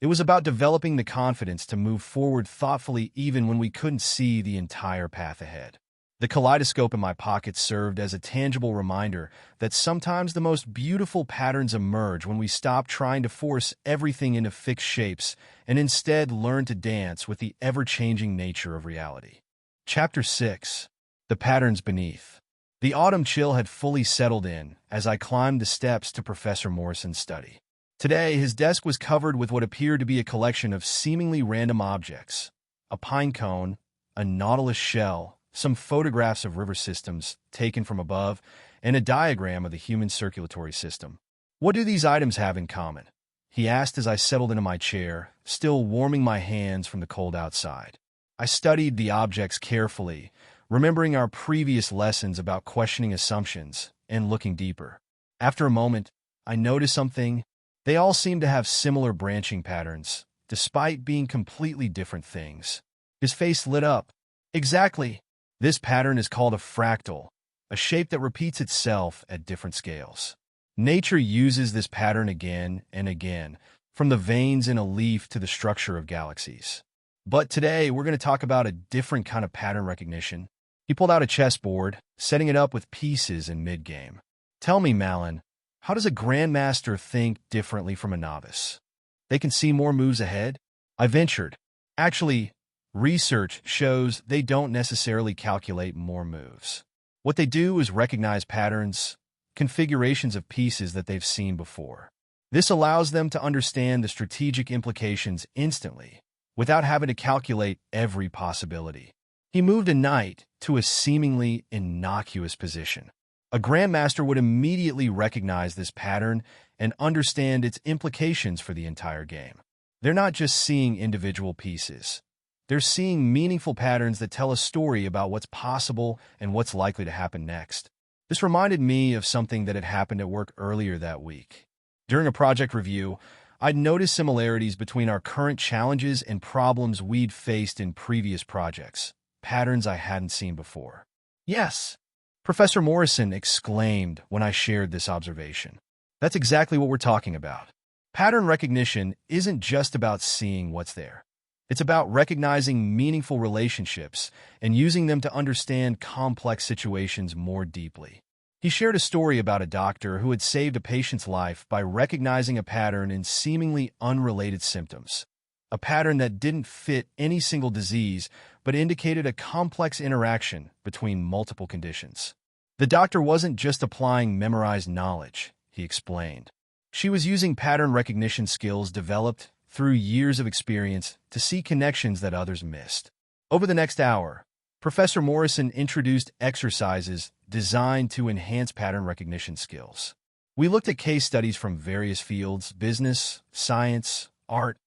It was about developing the confidence to move forward thoughtfully even when we couldn't see the entire path ahead. The kaleidoscope in my pocket served as a tangible reminder that sometimes the most beautiful patterns emerge when we stop trying to force everything into fixed shapes and instead learn to dance with the ever-changing nature of reality. Chapter 6. The Patterns Beneath. The autumn chill had fully settled in as I climbed the steps to Professor Morrison's study. Today, his desk was covered with what appeared to be a collection of seemingly random objects: a pine cone, a nautilus shell, some photographs of river systems taken from above, and a diagram of the human circulatory system. "What do these items have in common?" he asked as I settled into my chair, still warming my hands from the cold outside. I studied the objects carefully, remembering our previous lessons about questioning assumptions and looking deeper. After a moment, I noticed something. They all seemed to have similar branching patterns, despite being completely different things. His face lit up. "Exactly. This pattern is called a fractal, a shape that repeats itself at different scales. Nature uses this pattern again and again, from the veins in a leaf to the structure of galaxies. But today, we're going to talk about a different kind of pattern recognition." He pulled out a chessboard, setting it up with pieces in mid-game. "Tell me, Malin, how does a grandmaster think differently from a novice? They can see more moves ahead?" I ventured. "Actually, research shows they don't necessarily calculate more moves. What they do is recognize patterns, configurations of pieces that they've seen before. This allows them to understand the strategic implications instantly, without having to calculate every possibility." He moved a knight to a seemingly innocuous position. A grandmaster would immediately recognize this pattern and understand its implications for the entire game. They're not just seeing individual pieces. They're seeing meaningful patterns that tell a story about what's possible and what's likely to happen next. This reminded me of something that had happened at work earlier that week. During a project review, I'd noticed similarities between our current challenges and problems we'd faced in previous projects, patterns I hadn't seen before. "Yes," Professor Morrison exclaimed when I shared this observation. "That's exactly what we're talking about. Pattern recognition isn't just about seeing what's there. It's about recognizing meaningful relationships and using them to understand complex situations more deeply." He shared a story about a doctor who had saved a patient's life by recognizing a pattern in seemingly unrelated symptoms, a pattern that didn't fit any single disease but indicated a complex interaction between multiple conditions. The doctor wasn't just applying memorized knowledge, he explained. She was using pattern recognition skills developed through years of experience to see connections that others missed. Over the next hour, Professor Morrison introduced exercises designed to enhance pattern recognition skills. We looked at case studies from various fields: business, science, art,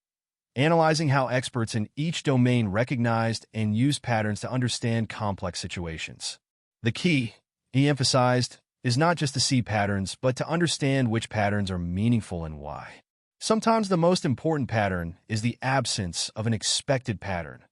analyzing how experts in each domain recognized and used patterns to understand complex situations. The key, he emphasized, is not just to see patterns, but to understand which patterns are meaningful and why. Sometimes the most important pattern is the absence of an expected pattern.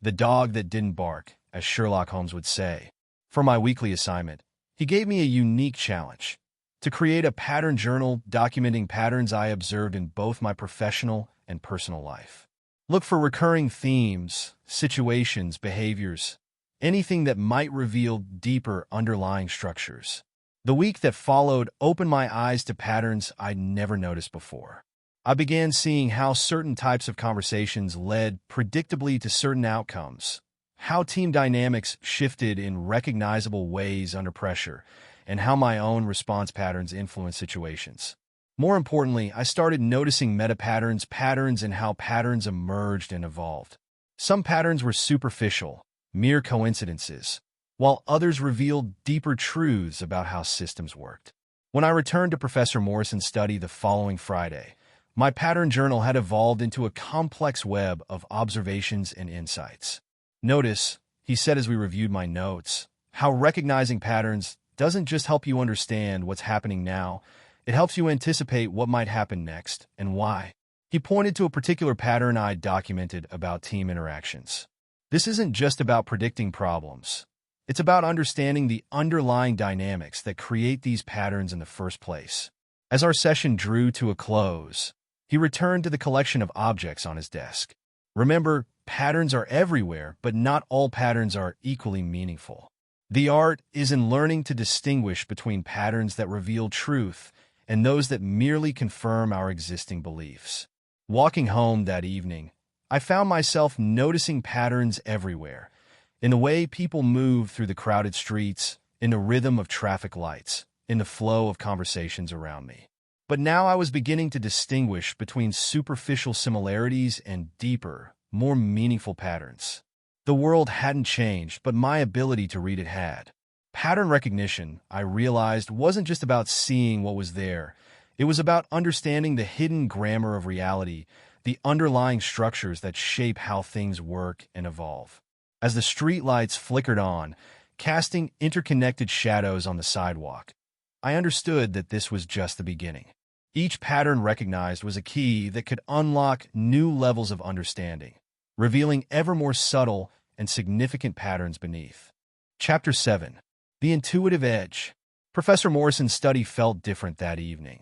The dog that didn't bark, as Sherlock Holmes would say. For my weekly assignment, he gave me a unique challenge: to create a pattern journal documenting patterns I observed in both my professional and personal life. Look for recurring themes, situations, behaviors, anything that might reveal deeper underlying structures. The week that followed opened my eyes to patterns I'd never noticed before. I began seeing how certain types of conversations led predictably to certain outcomes, how team dynamics shifted in recognizable ways under pressure, and how my own response patterns influence situations. More importantly, I started noticing patterns and how patterns emerged and evolved. Some patterns were superficial, mere coincidences, while others revealed deeper truths about how systems worked. When I returned to Professor Morrison's study the following Friday, my pattern journal had evolved into a complex web of observations and insights. Notice, he said as we reviewed my notes, how recognizing patterns doesn't just help you understand what's happening now, it helps you anticipate what might happen next and why. He pointed to a particular pattern I'd documented about team interactions. This isn't just about predicting problems. It's about understanding the underlying dynamics that create these patterns in the first place. As our session drew to a close, he returned to the collection of objects on his desk. Remember, patterns are everywhere, but not all patterns are equally meaningful. The art is in learning to distinguish between patterns that reveal truth and those that merely confirm our existing beliefs. Walking home that evening, I found myself noticing patterns everywhere, in the way people move through the crowded streets, in the rhythm of traffic lights, in the flow of conversations around me. But now I was beginning to distinguish between superficial similarities and deeper, more meaningful patterns. The world hadn't changed, but my ability to read it had. Pattern recognition, I realized, wasn't just about seeing what was there. It was about understanding the hidden grammar of reality, the underlying structures that shape how things work and evolve. As the streetlights flickered on, casting interconnected shadows on the sidewalk, I understood that this was just the beginning. Each pattern recognized was a key that could unlock new levels of understanding, revealing ever more subtle and significant patterns beneath. Chapter 7. The Intuitive Edge. Professor Morrison's study felt different that evening.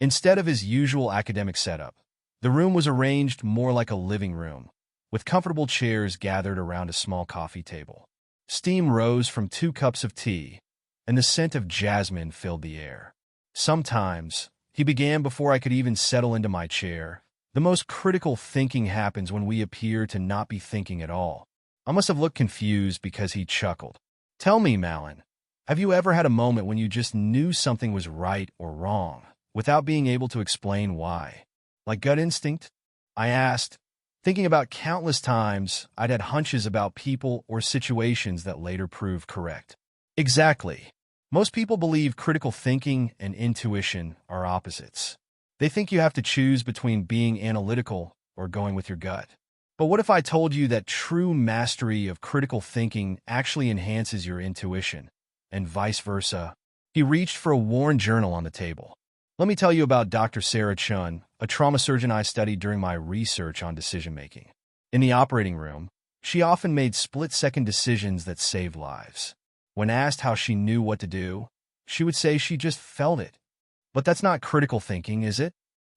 Instead of his usual academic setup, the room was arranged more like a living room, with comfortable chairs gathered around a small coffee table. Steam rose from 2 cups of tea, and the scent of jasmine filled the air. Sometimes, he began before I could even settle into my chair, the most critical thinking happens when we appear to not be thinking at all. I must have looked confused because he chuckled. Tell me, Malin, have you ever had a moment when you just knew something was right or wrong, without being able to explain why? Like gut instinct? I asked, thinking about countless times I'd had hunches about people or situations that later proved correct. Exactly. Most people believe critical thinking and intuition are opposites. They think you have to choose between being analytical or going with your gut. But what if I told you that true mastery of critical thinking actually enhances your intuition, and vice versa? He reached for a worn journal on the table. Let me tell you about Dr. Sarah Chun, a trauma surgeon I studied during my research on decision-making. In the operating room, she often made split-second decisions that saved lives. When asked how she knew what to do, she would say she just felt it. But that's not critical thinking, is it?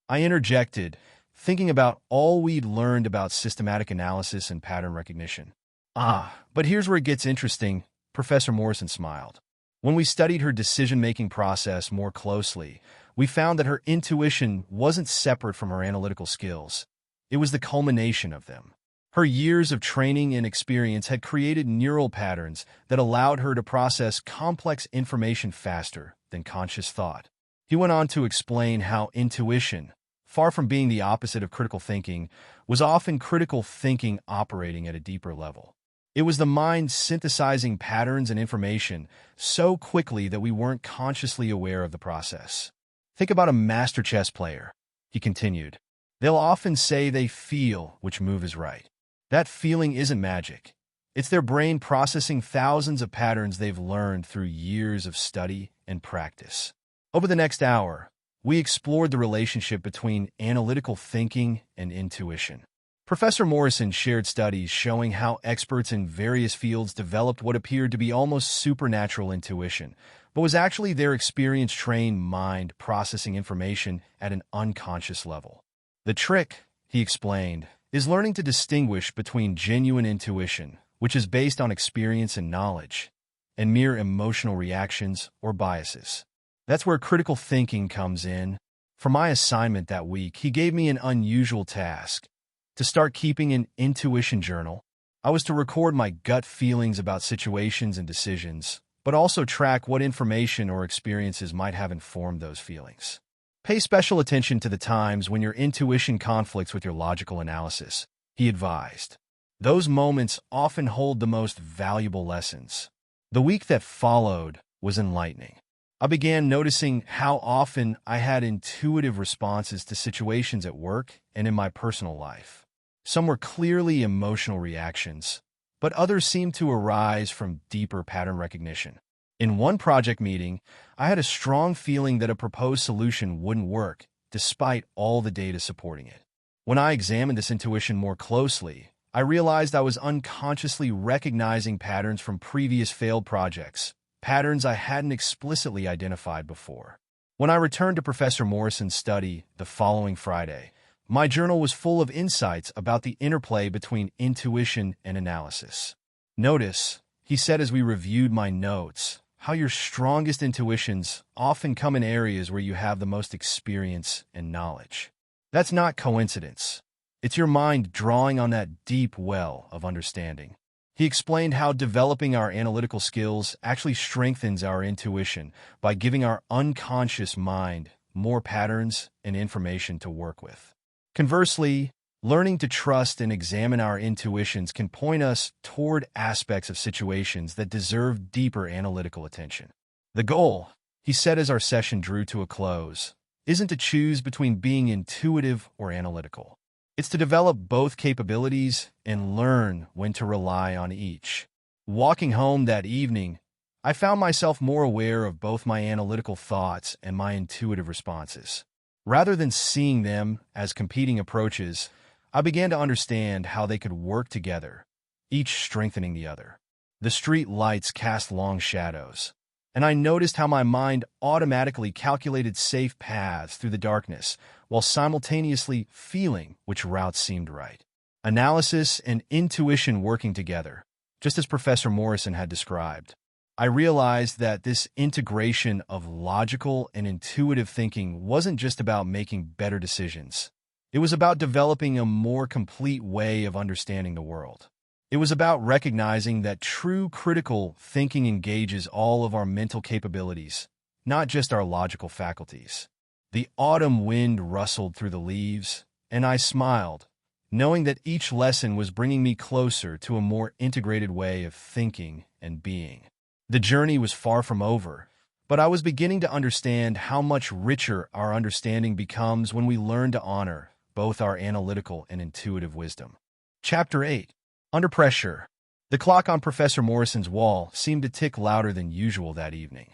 I interjected, thinking about all we'd learned about systematic analysis and pattern recognition. But here's where it gets interesting, Professor Morrison smiled. When we studied her decision-making process more closely, we found that her intuition wasn't separate from her analytical skills. It was the culmination of them. Her years of training and experience had created neural patterns that allowed her to process complex information faster than conscious thought. He went on to explain how intuition, far from being the opposite of critical thinking, was often critical thinking operating at a deeper level. It was the mind synthesizing patterns and information so quickly that we weren't consciously aware of the process. Think about a master chess player, he continued. They'll often say they feel which move is right. That feeling isn't magic. It's their brain processing thousands of patterns they've learned through years of study and practice. Over the next hour, we explored the relationship between analytical thinking and intuition. Professor Morrison shared studies showing how experts in various fields developed what appeared to be almost supernatural intuition, but was actually their experience-trained mind processing information at an unconscious level. The trick, he explained, is learning to distinguish between genuine intuition, which is based on experience and knowledge, and mere emotional reactions or biases. That's where critical thinking comes in. For my assignment that week, he gave me an unusual task: to start keeping an intuition journal. I was to record my gut feelings about situations and decisions, but also track what information or experiences might have informed those feelings. Pay special attention to the times when your intuition conflicts with your logical analysis, he advised. Those moments often hold the most valuable lessons. The week that followed was enlightening. I began noticing how often I had intuitive responses to situations at work and in my personal life. Some were clearly emotional reactions, but others seemed to arise from deeper pattern recognition. In one project meeting, I had a strong feeling that a proposed solution wouldn't work, despite all the data supporting it. When I examined this intuition more closely, I realized I was unconsciously recognizing patterns from previous failed projects, patterns I hadn't explicitly identified before. When I returned to Professor Morrison's study the following Friday, my journal was full of insights about the interplay between intuition and analysis. "Notice," he said as we reviewed my notes, "how your strongest intuitions often come in areas where you have the most experience and knowledge. That's not coincidence. It's your mind drawing on that deep well of understanding." He explained how developing our analytical skills actually strengthens our intuition by giving our unconscious mind more patterns and information to work with. Conversely, learning to trust and examine our intuitions can point us toward aspects of situations that deserve deeper analytical attention. The goal, he said as our session drew to a close, isn't to choose between being intuitive or analytical. It's to develop both capabilities and learn when to rely on each. Walking home that evening, I found myself more aware of both my analytical thoughts and my intuitive responses. Rather than seeing them as competing approaches, I began to understand how they could work together, each strengthening the other. The street lights cast long shadows, and I noticed how my mind automatically calculated safe paths through the darkness, while simultaneously feeling which route seemed right. Analysis and intuition working together, just as Professor Morrison had described. I realized that this integration of logical and intuitive thinking wasn't just about making better decisions. It was about developing a more complete way of understanding the world. It was about recognizing that true critical thinking engages all of our mental capabilities, not just our logical faculties. The autumn wind rustled through the leaves, and I smiled, knowing that each lesson was bringing me closer to a more integrated way of thinking and being. The journey was far from over, but I was beginning to understand how much richer our understanding becomes when we learn to honor both our analytical and intuitive wisdom. Chapter 8. Under Pressure. The clock on Professor Morrison's wall seemed to tick louder than usual that evening.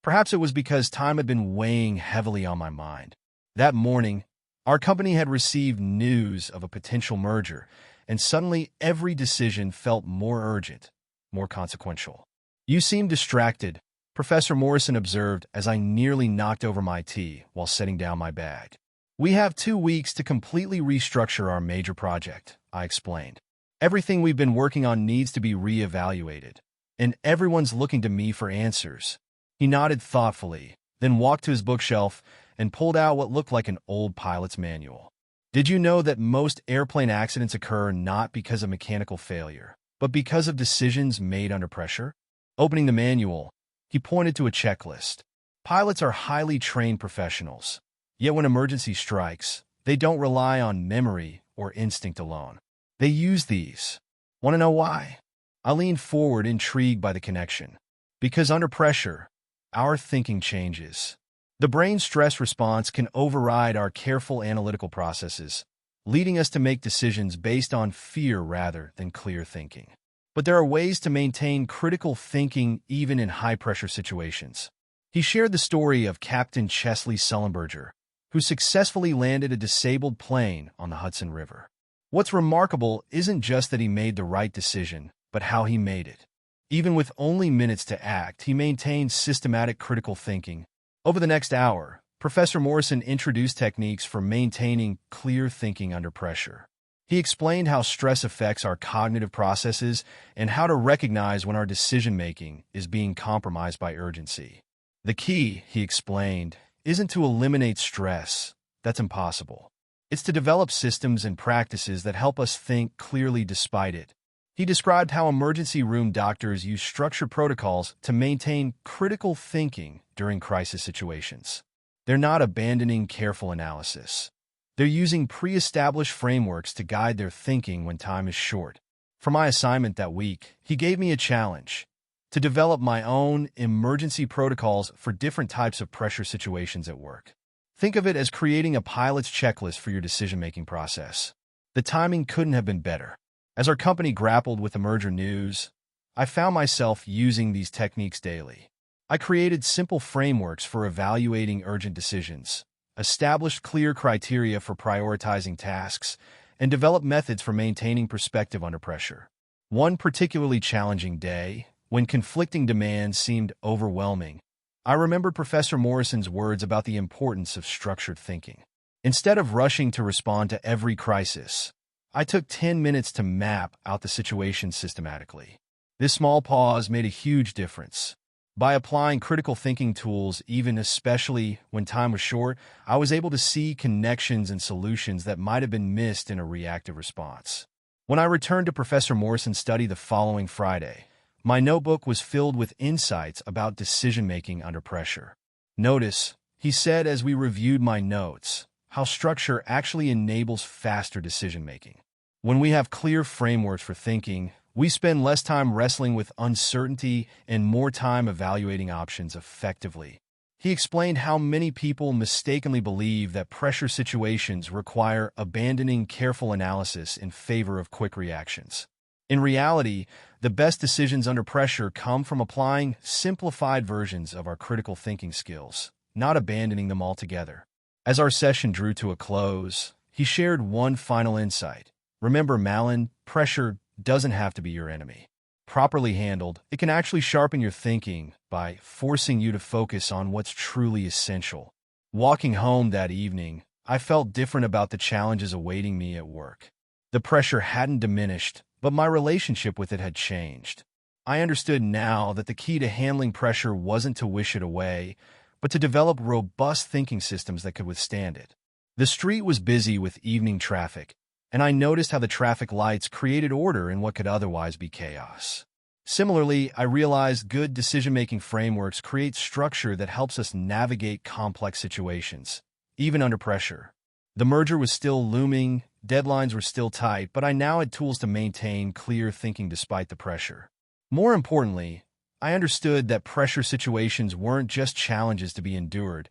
Perhaps it was because time had been weighing heavily on my mind. That morning, our company had received news of a potential merger, and suddenly every decision felt more urgent, more consequential. "You seem distracted," Professor Morrison observed as I nearly knocked over my tea while setting down my bag. "We have 2 weeks to completely restructure our major project," I explained. "Everything we've been working on needs to be reevaluated, and everyone's looking to me for answers." He nodded thoughtfully, then walked to his bookshelf and pulled out what looked like an old pilot's manual. "Did you know that most airplane accidents occur not because of mechanical failure, but because of decisions made under pressure?" Opening the manual, he pointed to a checklist. Pilots are highly trained professionals, yet when emergency strikes, they don't rely on memory or instinct alone. They use these. Want to know why? I leaned forward, intrigued by the connection. Because under pressure, our thinking changes. The brain's stress response can override our careful analytical processes, leading us to make decisions based on fear rather than clear thinking. But there are ways to maintain critical thinking even in high-pressure situations. He shared the story of Captain Chesley Sullenberger, who successfully landed a disabled plane on the Hudson River. What's remarkable isn't just that he made the right decision, but how he made it. Even with only minutes to act, he maintained systematic critical thinking. Over the next hour, Professor Morrison introduced techniques for maintaining clear thinking under pressure. He explained how stress affects our cognitive processes and how to recognize when our decision-making is being compromised by urgency. The key, he explained, isn't to eliminate stress. That's impossible. It's to develop systems and practices that help us think clearly despite it. He described how emergency room doctors use structured protocols to maintain critical thinking during crisis situations. They're not abandoning careful analysis. They're using pre-established frameworks to guide their thinking when time is short. For my assignment that week, he gave me a challenge to develop my own emergency protocols for different types of pressure situations at work. Think of it as creating a pilot's checklist for your decision-making process. The timing couldn't have been better. As our company grappled with the merger news, I found myself using these techniques daily. I created simple frameworks for evaluating urgent decisions, established clear criteria for prioritizing tasks, and developed methods for maintaining perspective under pressure. One particularly challenging day, when conflicting demands seemed overwhelming, I remembered Professor Morrison's words about the importance of structured thinking. Instead of rushing to respond to every crisis, I took 10 minutes to map out the situation systematically. This small pause made a huge difference. By applying critical thinking tools, especially when time was short, I was able to see connections and solutions that might have been missed in a reactive response. When I returned to Professor Morrison's study the following Friday, my notebook was filled with insights about decision-making under pressure. Notice, he said as we reviewed my notes, how structure actually enables faster decision-making. When we have clear frameworks for thinking, we spend less time wrestling with uncertainty and more time evaluating options effectively. He explained how many people mistakenly believe that pressure situations require abandoning careful analysis in favor of quick reactions. In reality, the best decisions under pressure come from applying simplified versions of our critical thinking skills, not abandoning them altogether. As our session drew to a close, he shared one final insight. Remember, Malin, pressure doesn't have to be your enemy. Properly handled, it can actually sharpen your thinking by forcing you to focus on what's truly essential. Walking home that evening, I felt different about the challenges awaiting me at work. The pressure hadn't diminished, but my relationship with it had changed. I understood now that the key to handling pressure wasn't to wish it away, but to develop robust thinking systems that could withstand it. The street was busy with evening traffic, and I noticed how the traffic lights created order in what could otherwise be chaos. Similarly, I realized good decision-making frameworks create structure that helps us navigate complex situations, even under pressure. The merger was still looming, deadlines were still tight, but I now had tools to maintain clear thinking despite the pressure. More importantly, I understood that pressure situations weren't just challenges to be endured.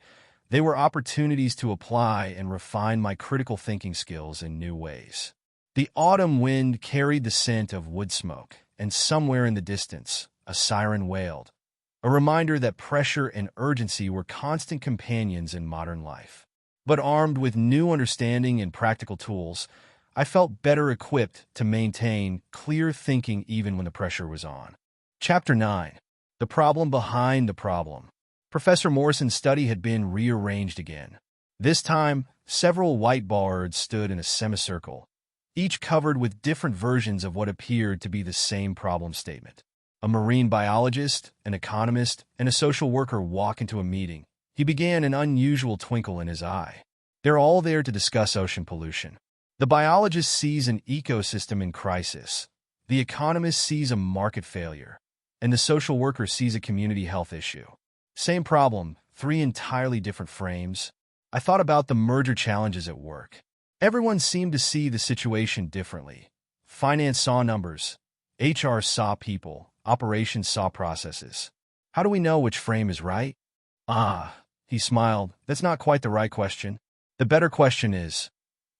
They were opportunities to apply and refine my critical thinking skills in new ways. The autumn wind carried the scent of wood smoke, and somewhere in the distance, a siren wailed, a reminder that pressure and urgency were constant companions in modern life. But armed with new understanding and practical tools, I felt better equipped to maintain clear thinking even when the pressure was on. Chapter 9. The Problem Behind the Problem. Professor Morrison's study had been rearranged again. This time, several whiteboards stood in a semicircle, each covered with different versions of what appeared to be the same problem statement. A marine biologist, an economist, and a social worker walk into a meeting. He began an unusual twinkle in his eye. They're all there to discuss ocean pollution. The biologist sees an ecosystem in crisis. The economist sees a market failure. And the social worker sees a community health issue. Same problem, three entirely different frames. I thought about the merger challenges at work. Everyone seemed to see the situation differently. Finance saw numbers. HR saw people. Operations saw processes. How do we know which frame is right? He smiled. That's not quite the right question. The better question is,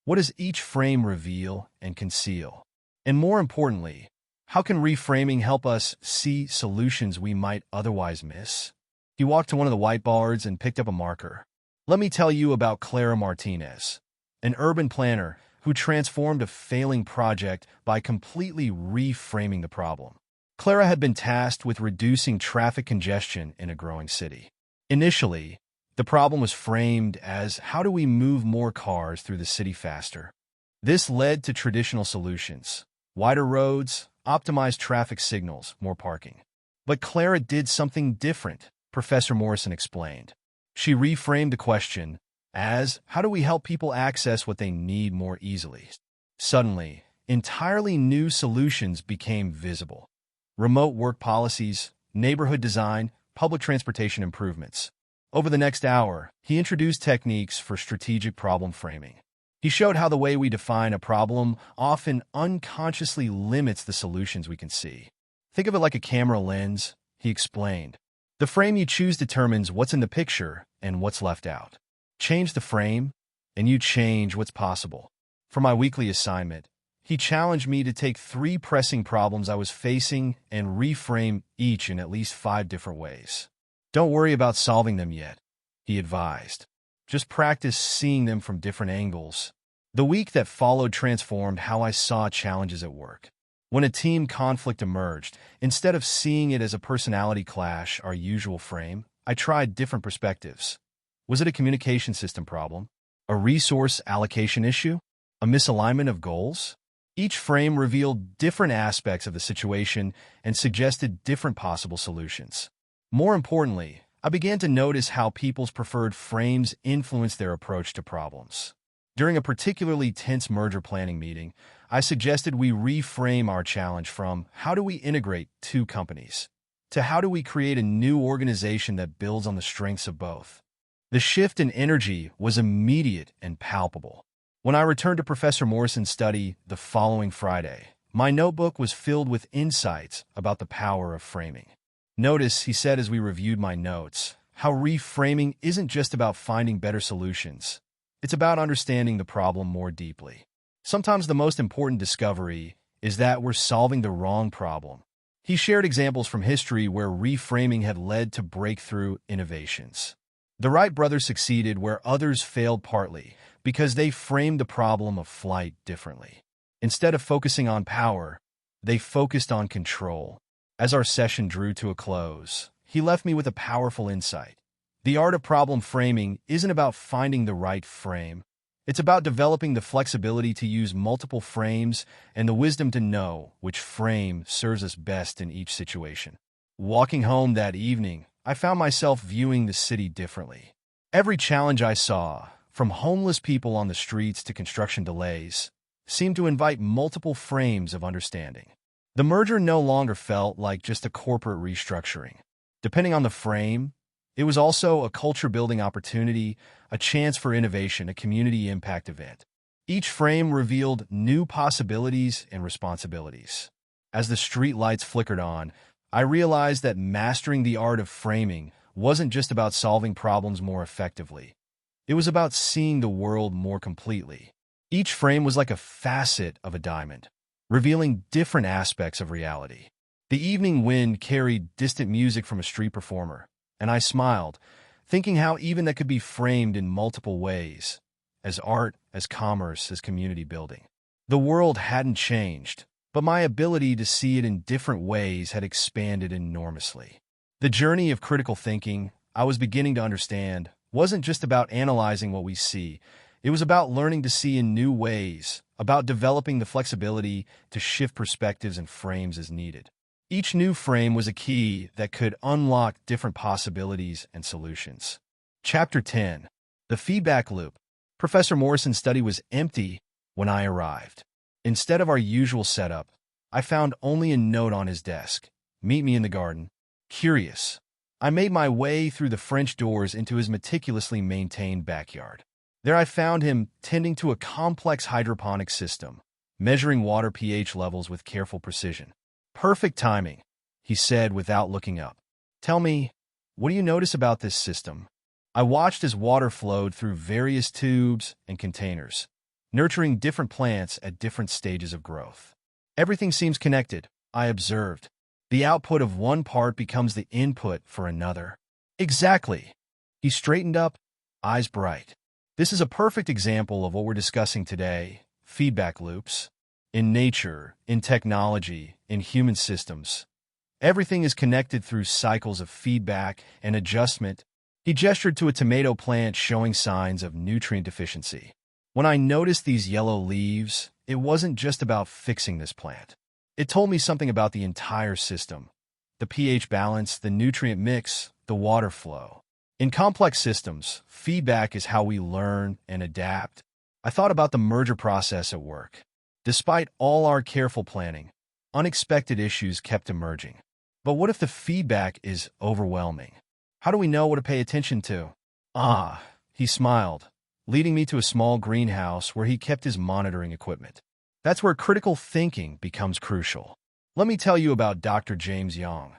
what does each frame reveal and conceal? And more importantly, how can reframing help us see solutions we might otherwise miss? He walked to one of the whiteboards and picked up a marker. Let me tell you about Clara Martinez, an urban planner who transformed a failing project by completely reframing the problem. Clara had been tasked with reducing traffic congestion in a growing city. Initially, the problem was framed as, how do we move more cars through the city faster? This led to traditional solutions: wider roads, optimized traffic signals, more parking. But Clara did something different. Professor Morrison explained. She reframed the question as, how do we help people access what they need more easily? Suddenly, entirely new solutions became visible. Remote work policies, neighborhood design, public transportation improvements. Over the next hour, he introduced techniques for strategic problem framing. He showed how the way we define a problem often unconsciously limits the solutions we can see. Think of it like a camera lens, he explained. The frame you choose determines what's in the picture and what's left out. Change the frame, and you change what's possible. For my weekly assignment, he challenged me to take 3 pressing problems I was facing and reframe each in at least 5 different ways. Don't worry about solving them yet, he advised. Just practice seeing them from different angles. The week that followed transformed how I saw challenges at work. When a team conflict emerged, instead of seeing it as a personality clash, our usual frame, I tried different perspectives. Was it a communication system problem? A resource allocation issue? A misalignment of goals? Each frame revealed different aspects of the situation and suggested different possible solutions. More importantly, I began to notice how people's preferred frames influence their approach to problems. During a particularly tense merger planning meeting, I suggested we reframe our challenge from how do we integrate 2 companies to how do we create a new organization that builds on the strengths of both. The shift in energy was immediate and palpable. When I returned to Professor Morrison's study the following Friday, my notebook was filled with insights about the power of framing. Notice, he said as we reviewed my notes, how reframing isn't just about finding better solutions. It's about understanding the problem more deeply. Sometimes the most important discovery is that we're solving the wrong problem. He shared examples from history where reframing had led to breakthrough innovations. The Wright brothers succeeded where others failed partly because they framed the problem of flight differently. Instead of focusing on power, they focused on control. As our session drew to a close, he left me with a powerful insight. The art of problem framing isn't about finding the right frame. It's about developing the flexibility to use multiple frames and the wisdom to know which frame serves us best in each situation. Walking home that evening, I found myself viewing the city differently. Every challenge I saw, from homeless people on the streets to construction delays, seemed to invite multiple frames of understanding. The merger no longer felt like just a corporate restructuring. Depending on the frame, it was also a culture-building opportunity, a chance for innovation, a community impact event. Each frame revealed new possibilities and responsibilities. As the street lights flickered on, I realized that mastering the art of framing wasn't just about solving problems more effectively. It was about seeing the world more completely. Each frame was like a facet of a diamond, revealing different aspects of reality. The evening wind carried distant music from a street performer, and I smiled, thinking how even that could be framed in multiple ways, as art, as commerce, as community building. The world hadn't changed, but my ability to see it in different ways had expanded enormously. The journey of critical thinking, I was beginning to understand, wasn't just about analyzing what we see. It was about learning to see in new ways, about developing the flexibility to shift perspectives and frames as needed. Each new frame was a key that could unlock different possibilities and solutions. Chapter 10. The Feedback Loop. Professor Morrison's study was empty when I arrived. Instead of our usual setup, I found only a note on his desk. Meet me in the garden. Curious, I made my way through the French doors into his meticulously maintained backyard. There I found him tending to a complex hydroponic system, measuring water pH levels with careful precision. Perfect timing, he said without looking up. Tell me, what do you notice about this system? I watched as water flowed through various tubes and containers, nurturing different plants at different stages of growth. Everything seems connected, I observed. The output of one part becomes the input for another. Exactly. He straightened up, eyes bright. This is a perfect example of what we're discussing today, feedback loops. In nature, in technology, in human systems, everything is connected through cycles of feedback and adjustment. He gestured to a tomato plant showing signs of nutrient deficiency. When I noticed these yellow leaves, it wasn't just about fixing this plant. It told me something about the entire system. The pH balance, the nutrient mix, the water flow. In complex systems, feedback is how we learn and adapt. I thought about the merger process at work. Despite all our careful planning, unexpected issues kept emerging. But what if the feedback is overwhelming? How do we know what to pay attention to? Ah, he smiled, leading me to a small greenhouse where he kept his monitoring equipment. That's where critical thinking becomes crucial. Let me tell you about Dr. James Young,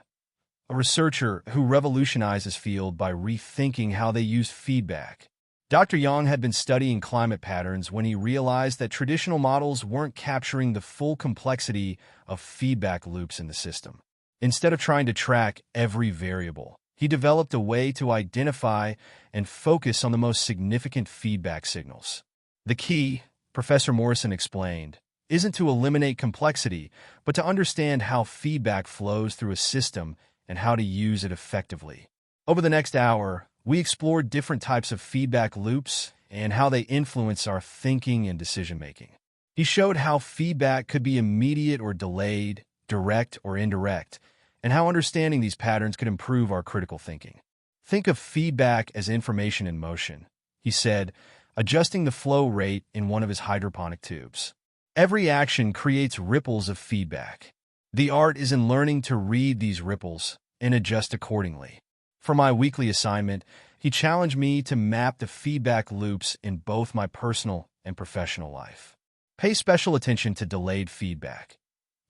a researcher who revolutionized his field by rethinking how they use feedback. Dr. Young had been studying climate patterns when he realized that traditional models weren't capturing the full complexity of feedback loops in the system. Instead of trying to track every variable, he developed a way to identify and focus on the most significant feedback signals. The key, Professor Morrison explained, isn't to eliminate complexity, but to understand how feedback flows through a system and how to use it effectively. Over the next hour, we explored different types of feedback loops and how they influence our thinking and decision-making. He showed how feedback could be immediate or delayed, direct or indirect, and how understanding these patterns could improve our critical thinking. Think of feedback as information in motion, he said, adjusting the flow rate in one of his hydroponic tubes. Every action creates ripples of feedback. The art is in learning to read these ripples and adjust accordingly. For my weekly assignment, he challenged me to map the feedback loops in both my personal and professional life. Pay special attention to delayed feedback,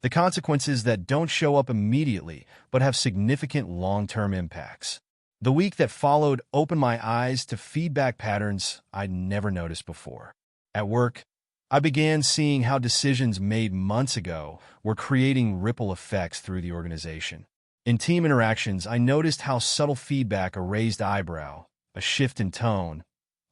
the consequences that don't show up immediately but have significant long-term impacts. The week that followed opened my eyes to feedback patterns I'd never noticed before. At work, I began seeing how decisions made months ago were creating ripple effects through the organization. In team interactions, I noticed how subtle feedback, a raised eyebrow, a shift in tone,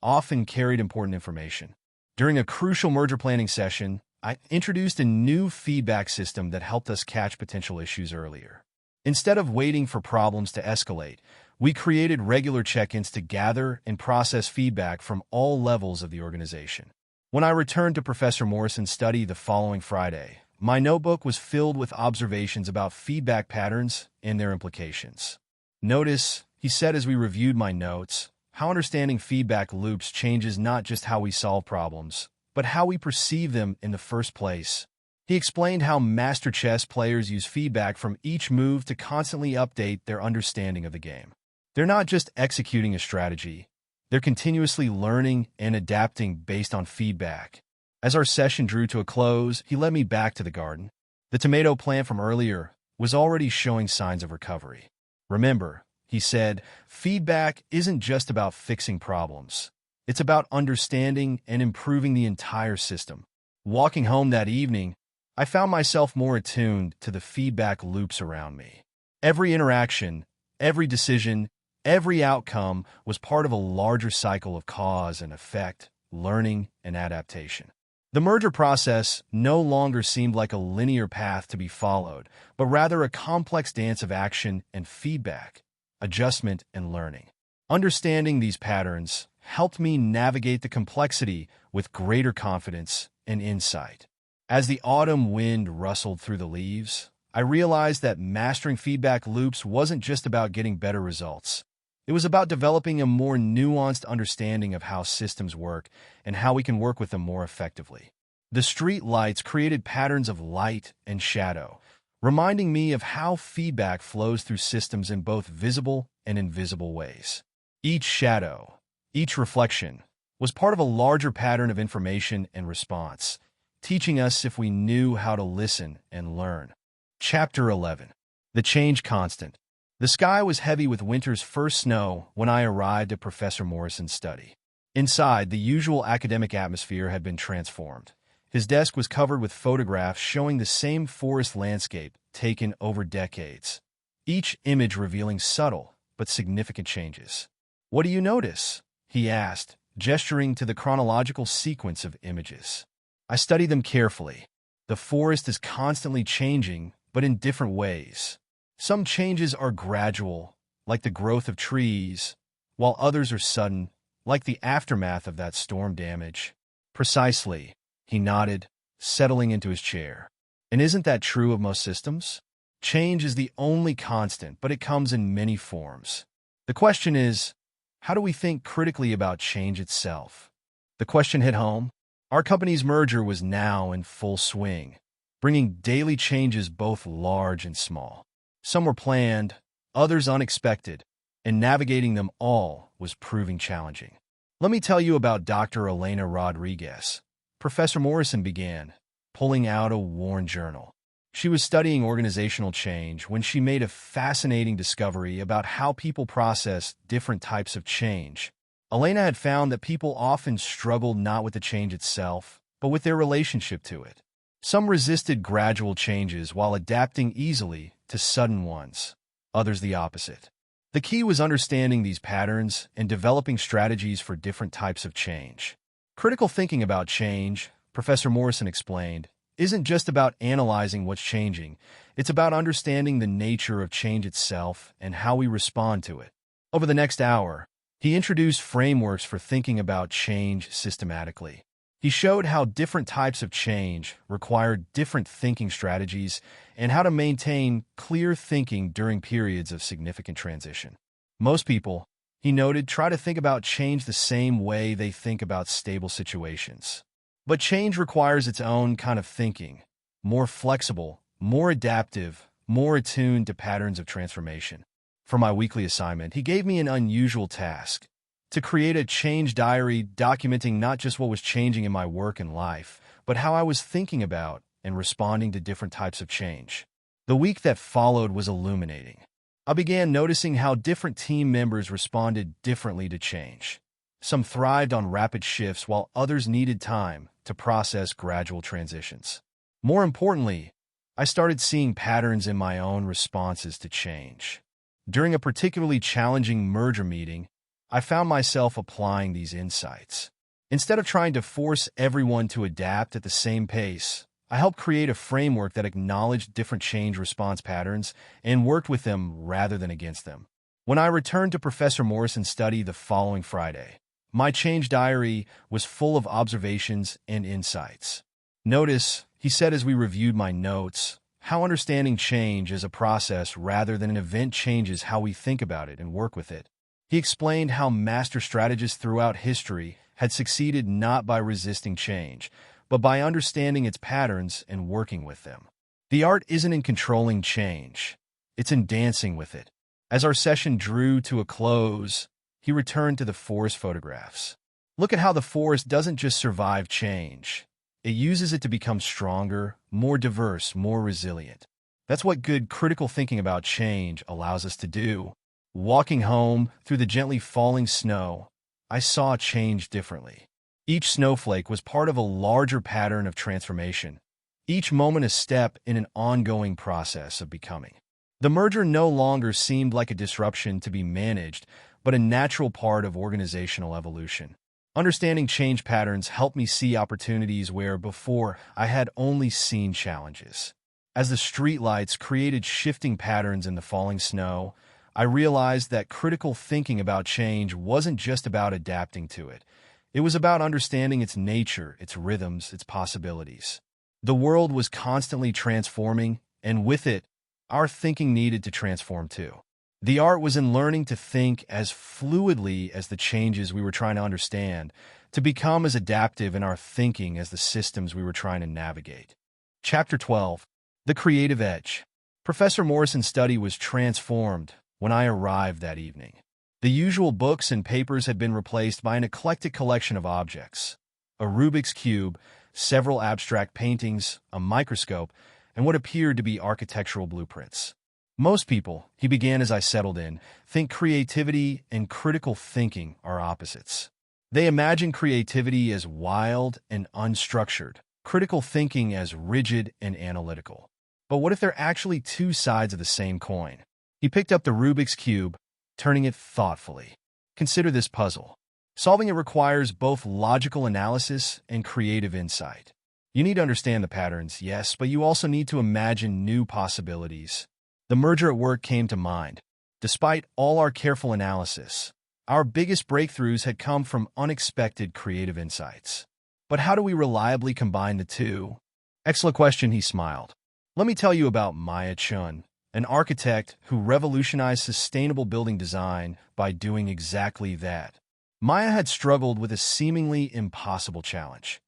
often carried important information. During a crucial merger planning session, I introduced a new feedback system that helped us catch potential issues earlier. Instead of waiting for problems to escalate, we created regular check-ins to gather and process feedback from all levels of the organization. When I returned to Professor Morrison's study the following Friday, my notebook was filled with observations about feedback patterns and their implications. Notice, he said as we reviewed my notes, how understanding feedback loops changes not just how we solve problems, but how we perceive them in the first place. He explained how master chess players use feedback from each move to constantly update their understanding of the game. They're not just executing a strategy, they're continuously learning and adapting based on feedback. As our session drew to a close, he led me back to the garden. The tomato plant from earlier was already showing signs of recovery. Remember, he said, feedback isn't just about fixing problems. It's about understanding and improving the entire system. Walking home that evening, I found myself more attuned to the feedback loops around me. Every interaction, every decision, every outcome was part of a larger cycle of cause and effect, learning and adaptation. The merger process no longer seemed like a linear path to be followed, but rather a complex dance of action and feedback, adjustment and learning. Understanding these patterns helped me navigate the complexity with greater confidence and insight. As the autumn wind rustled through the leaves, I realized that mastering feedback loops wasn't just about getting better results. It was about developing a more nuanced understanding of how systems work and how we can work with them more effectively. The street lights created patterns of light and shadow, reminding me of how feedback flows through systems in both visible and invisible ways. Each shadow, each reflection, was part of a larger pattern of information and response, teaching us if we knew how to listen and learn. Chapter 11. The Change Constant. The sky was heavy with winter's first snow when I arrived at Professor Morrison's study. Inside, the usual academic atmosphere had been transformed. His desk was covered with photographs showing the same forest landscape taken over decades, each image revealing subtle but significant changes. "What do you notice?" he asked, gesturing to the chronological sequence of images. I studied them carefully. The forest is constantly changing, but in different ways. Some changes are gradual, like the growth of trees, while others are sudden, like the aftermath of that storm damage. Precisely, he nodded, settling into his chair. And isn't that true of most systems? Change is the only constant, but it comes in many forms. The question is, how do we think critically about change itself? The question hit home. Our company's merger was now in full swing, bringing daily changes both large and small. Some were planned, others unexpected, and navigating them all was proving challenging. Let me tell you about Dr. Elena Rodriguez. Professor Morrison began, pulling out a worn journal. She was studying organizational change when she made a fascinating discovery about how people process different types of change. Elena had found that people often struggled not with the change itself, but with their relationship to it. Some resisted gradual changes while adapting easily to sudden ones, others the opposite. The key was understanding these patterns and developing strategies for different types of change. Critical thinking about change, Professor Morrison explained, isn't just about analyzing what's changing, it's about understanding the nature of change itself and how we respond to it. Over the next hour, he introduced frameworks for thinking about change systematically. He showed how different types of change required different thinking strategies and how to maintain clear thinking during periods of significant transition. Most people, he noted, try to think about change the same way they think about stable situations. But change requires its own kind of thinking, more flexible, more adaptive, more attuned to patterns of transformation. For my weekly assignment, he gave me an unusual task: to create a change diary documenting not just what was changing in my work and life, but how I was thinking about and responding to different types of change. The week that followed was illuminating. I began noticing how different team members responded differently to change. Some thrived on rapid shifts while others needed time to process gradual transitions. More importantly, I started seeing patterns in my own responses to change. During a particularly challenging merger meeting, I found myself applying these insights. Instead of trying to force everyone to adapt at the same pace, I helped create a framework that acknowledged different change response patterns and worked with them rather than against them. When I returned to Professor Morrison's study the following Friday, my change diary was full of observations and insights. Notice, he said as we reviewed my notes, how understanding change as a process rather than an event changes how we think about it and work with it. He explained how master strategists throughout history had succeeded not by resisting change, but by understanding its patterns and working with them. The art isn't in controlling change, it's in dancing with it. As our session drew to a close, he returned to the forest photographs. Look at how the forest doesn't just survive change. It uses it to become stronger, more diverse, more resilient. That's what good critical thinking about change allows us to do. Walking home through the gently falling snow, I saw change differently. Each snowflake was part of a larger pattern of transformation, each moment a step in an ongoing process of becoming. The merger no longer seemed like a disruption to be managed, but a natural part of organizational evolution. Understanding change patterns helped me see opportunities where before I had only seen challenges. As the streetlights created shifting patterns in the falling snow, I realized that critical thinking about change wasn't just about adapting to it. It was about understanding its nature, its rhythms, its possibilities. The world was constantly transforming, and with it, our thinking needed to transform too. The art was in learning to think as fluidly as the changes we were trying to understand, to become as adaptive in our thinking as the systems we were trying to navigate. Chapter 12. The Creative Edge. Professor Morrison's study was transformed when I arrived that evening. The usual books and papers had been replaced by an eclectic collection of objects: a Rubik's Cube, several abstract paintings, a microscope, and what appeared to be architectural blueprints. Most people, he began as I settled in, think creativity and critical thinking are opposites. They imagine creativity as wild and unstructured, critical thinking as rigid and analytical. But what if they're actually two sides of the same coin? He picked up the Rubik's Cube, turning it thoughtfully. Consider this puzzle. Solving it requires both logical analysis and creative insight. You need to understand the patterns, yes, but you also need to imagine new possibilities. The merger at work came to mind. Despite all our careful analysis, our biggest breakthroughs had come from unexpected creative insights. But how do we reliably combine the two? Excellent question, he smiled. Let me tell you about Maya Chun, an architect who revolutionized sustainable building design by doing exactly that. Maya had struggled with a seemingly impossible challenge: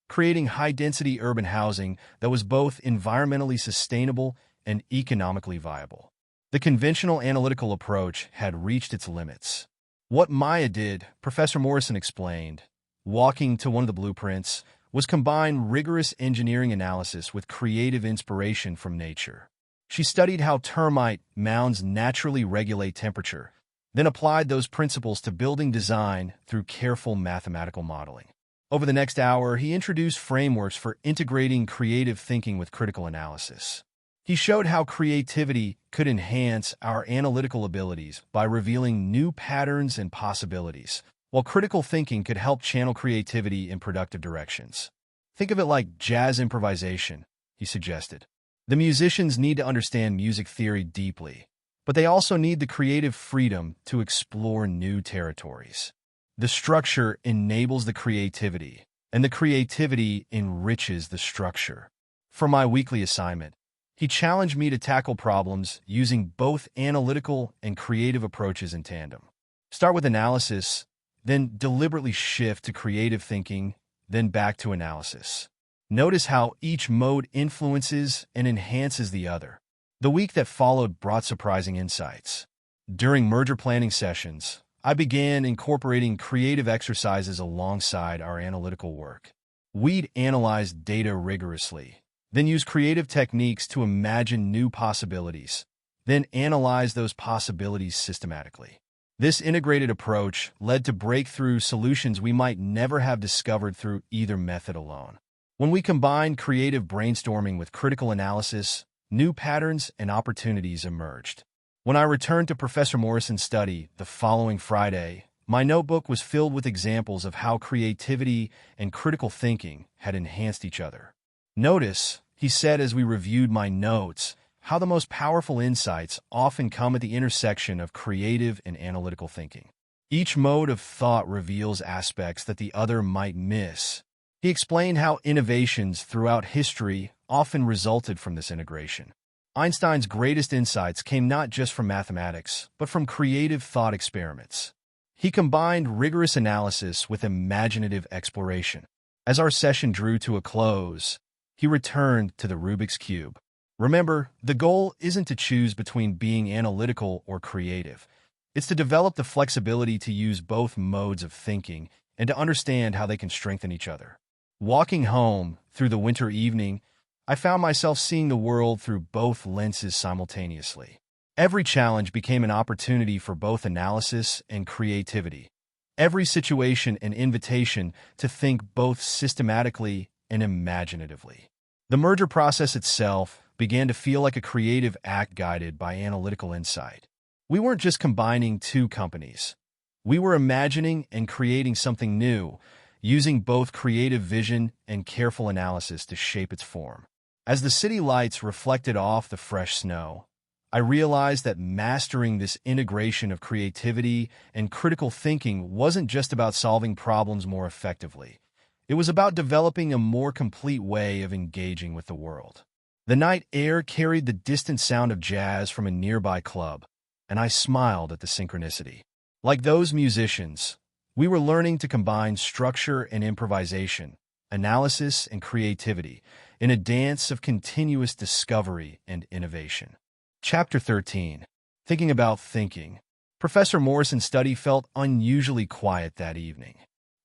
creating high-density urban housing that was both environmentally sustainable and economically viable. The conventional analytical approach had reached its limits. What Maya did, Professor Morrison explained, walking to one of the blueprints, was combine rigorous engineering analysis with creative inspiration from nature. She studied how termite mounds naturally regulate temperature, then applied those principles to building design through careful mathematical modeling. Over the next hour, he introduced frameworks for integrating creative thinking with critical analysis. He showed how creativity could enhance our analytical abilities by revealing new patterns and possibilities, while critical thinking could help channel creativity in productive directions. Think of it like jazz improvisation, he suggested. The musicians need to understand music theory deeply, but they also need the creative freedom to explore new territories. The structure enables the creativity, and the creativity enriches the structure. For my weekly assignment, he challenged me to tackle problems using both analytical and creative approaches in tandem. Start with analysis, then deliberately shift to creative thinking, then back to analysis. Notice how each mode influences and enhances the other. The week that followed brought surprising insights. During merger planning sessions, I began incorporating creative exercises alongside our analytical work. We'd analyze data rigorously, then use creative techniques to imagine new possibilities, then analyze those possibilities systematically. This integrated approach led to breakthrough solutions we might never have discovered through either method alone. When we combined creative brainstorming with critical analysis, new patterns and opportunities emerged. When I returned to Professor Morrison's study the following Friday, my notebook was filled with examples of how creativity and critical thinking had enhanced each other. Notice, he said as we reviewed my notes, how the most powerful insights often come at the intersection of creative and analytical thinking. Each mode of thought reveals aspects that the other might miss. He explained how innovations throughout history often resulted from this integration. Einstein's greatest insights came not just from mathematics, but from creative thought experiments. He combined rigorous analysis with imaginative exploration. As our session drew to a close, he returned to the Rubik's Cube. Remember, the goal isn't to choose between being analytical or creative. It's to develop the flexibility to use both modes of thinking and to understand how they can strengthen each other. Walking home through the winter evening, I found myself seeing the world through both lenses simultaneously. Every challenge became an opportunity for both analysis and creativity. Every situation an invitation to think both systematically and imaginatively. The merger process itself began to feel like a creative act guided by analytical insight. We weren't just combining two companies. We were imagining and creating something new, using both creative vision and careful analysis to shape its form. As the city lights reflected off the fresh snow, I realized that mastering this integration of creativity and critical thinking wasn't just about solving problems more effectively. It was about developing a more complete way of engaging with the world. The night air carried the distant sound of jazz from a nearby club, and I smiled at the synchronicity. Like those musicians, we were learning to combine structure and improvisation, analysis and creativity, in a dance of continuous discovery and innovation. Chapter 13. Thinking about thinking. Professor Morrison's study felt unusually quiet that evening.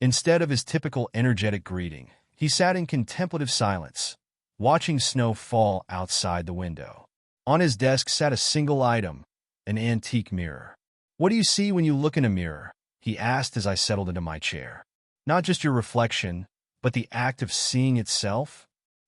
Instead of his typical energetic greeting, he sat in contemplative silence, watching snow fall outside the window. On his desk sat a single item, an antique mirror. "What do you see when you look in a mirror?" he asked as I settled into my chair. "Not just your reflection, but the act of seeing itself?"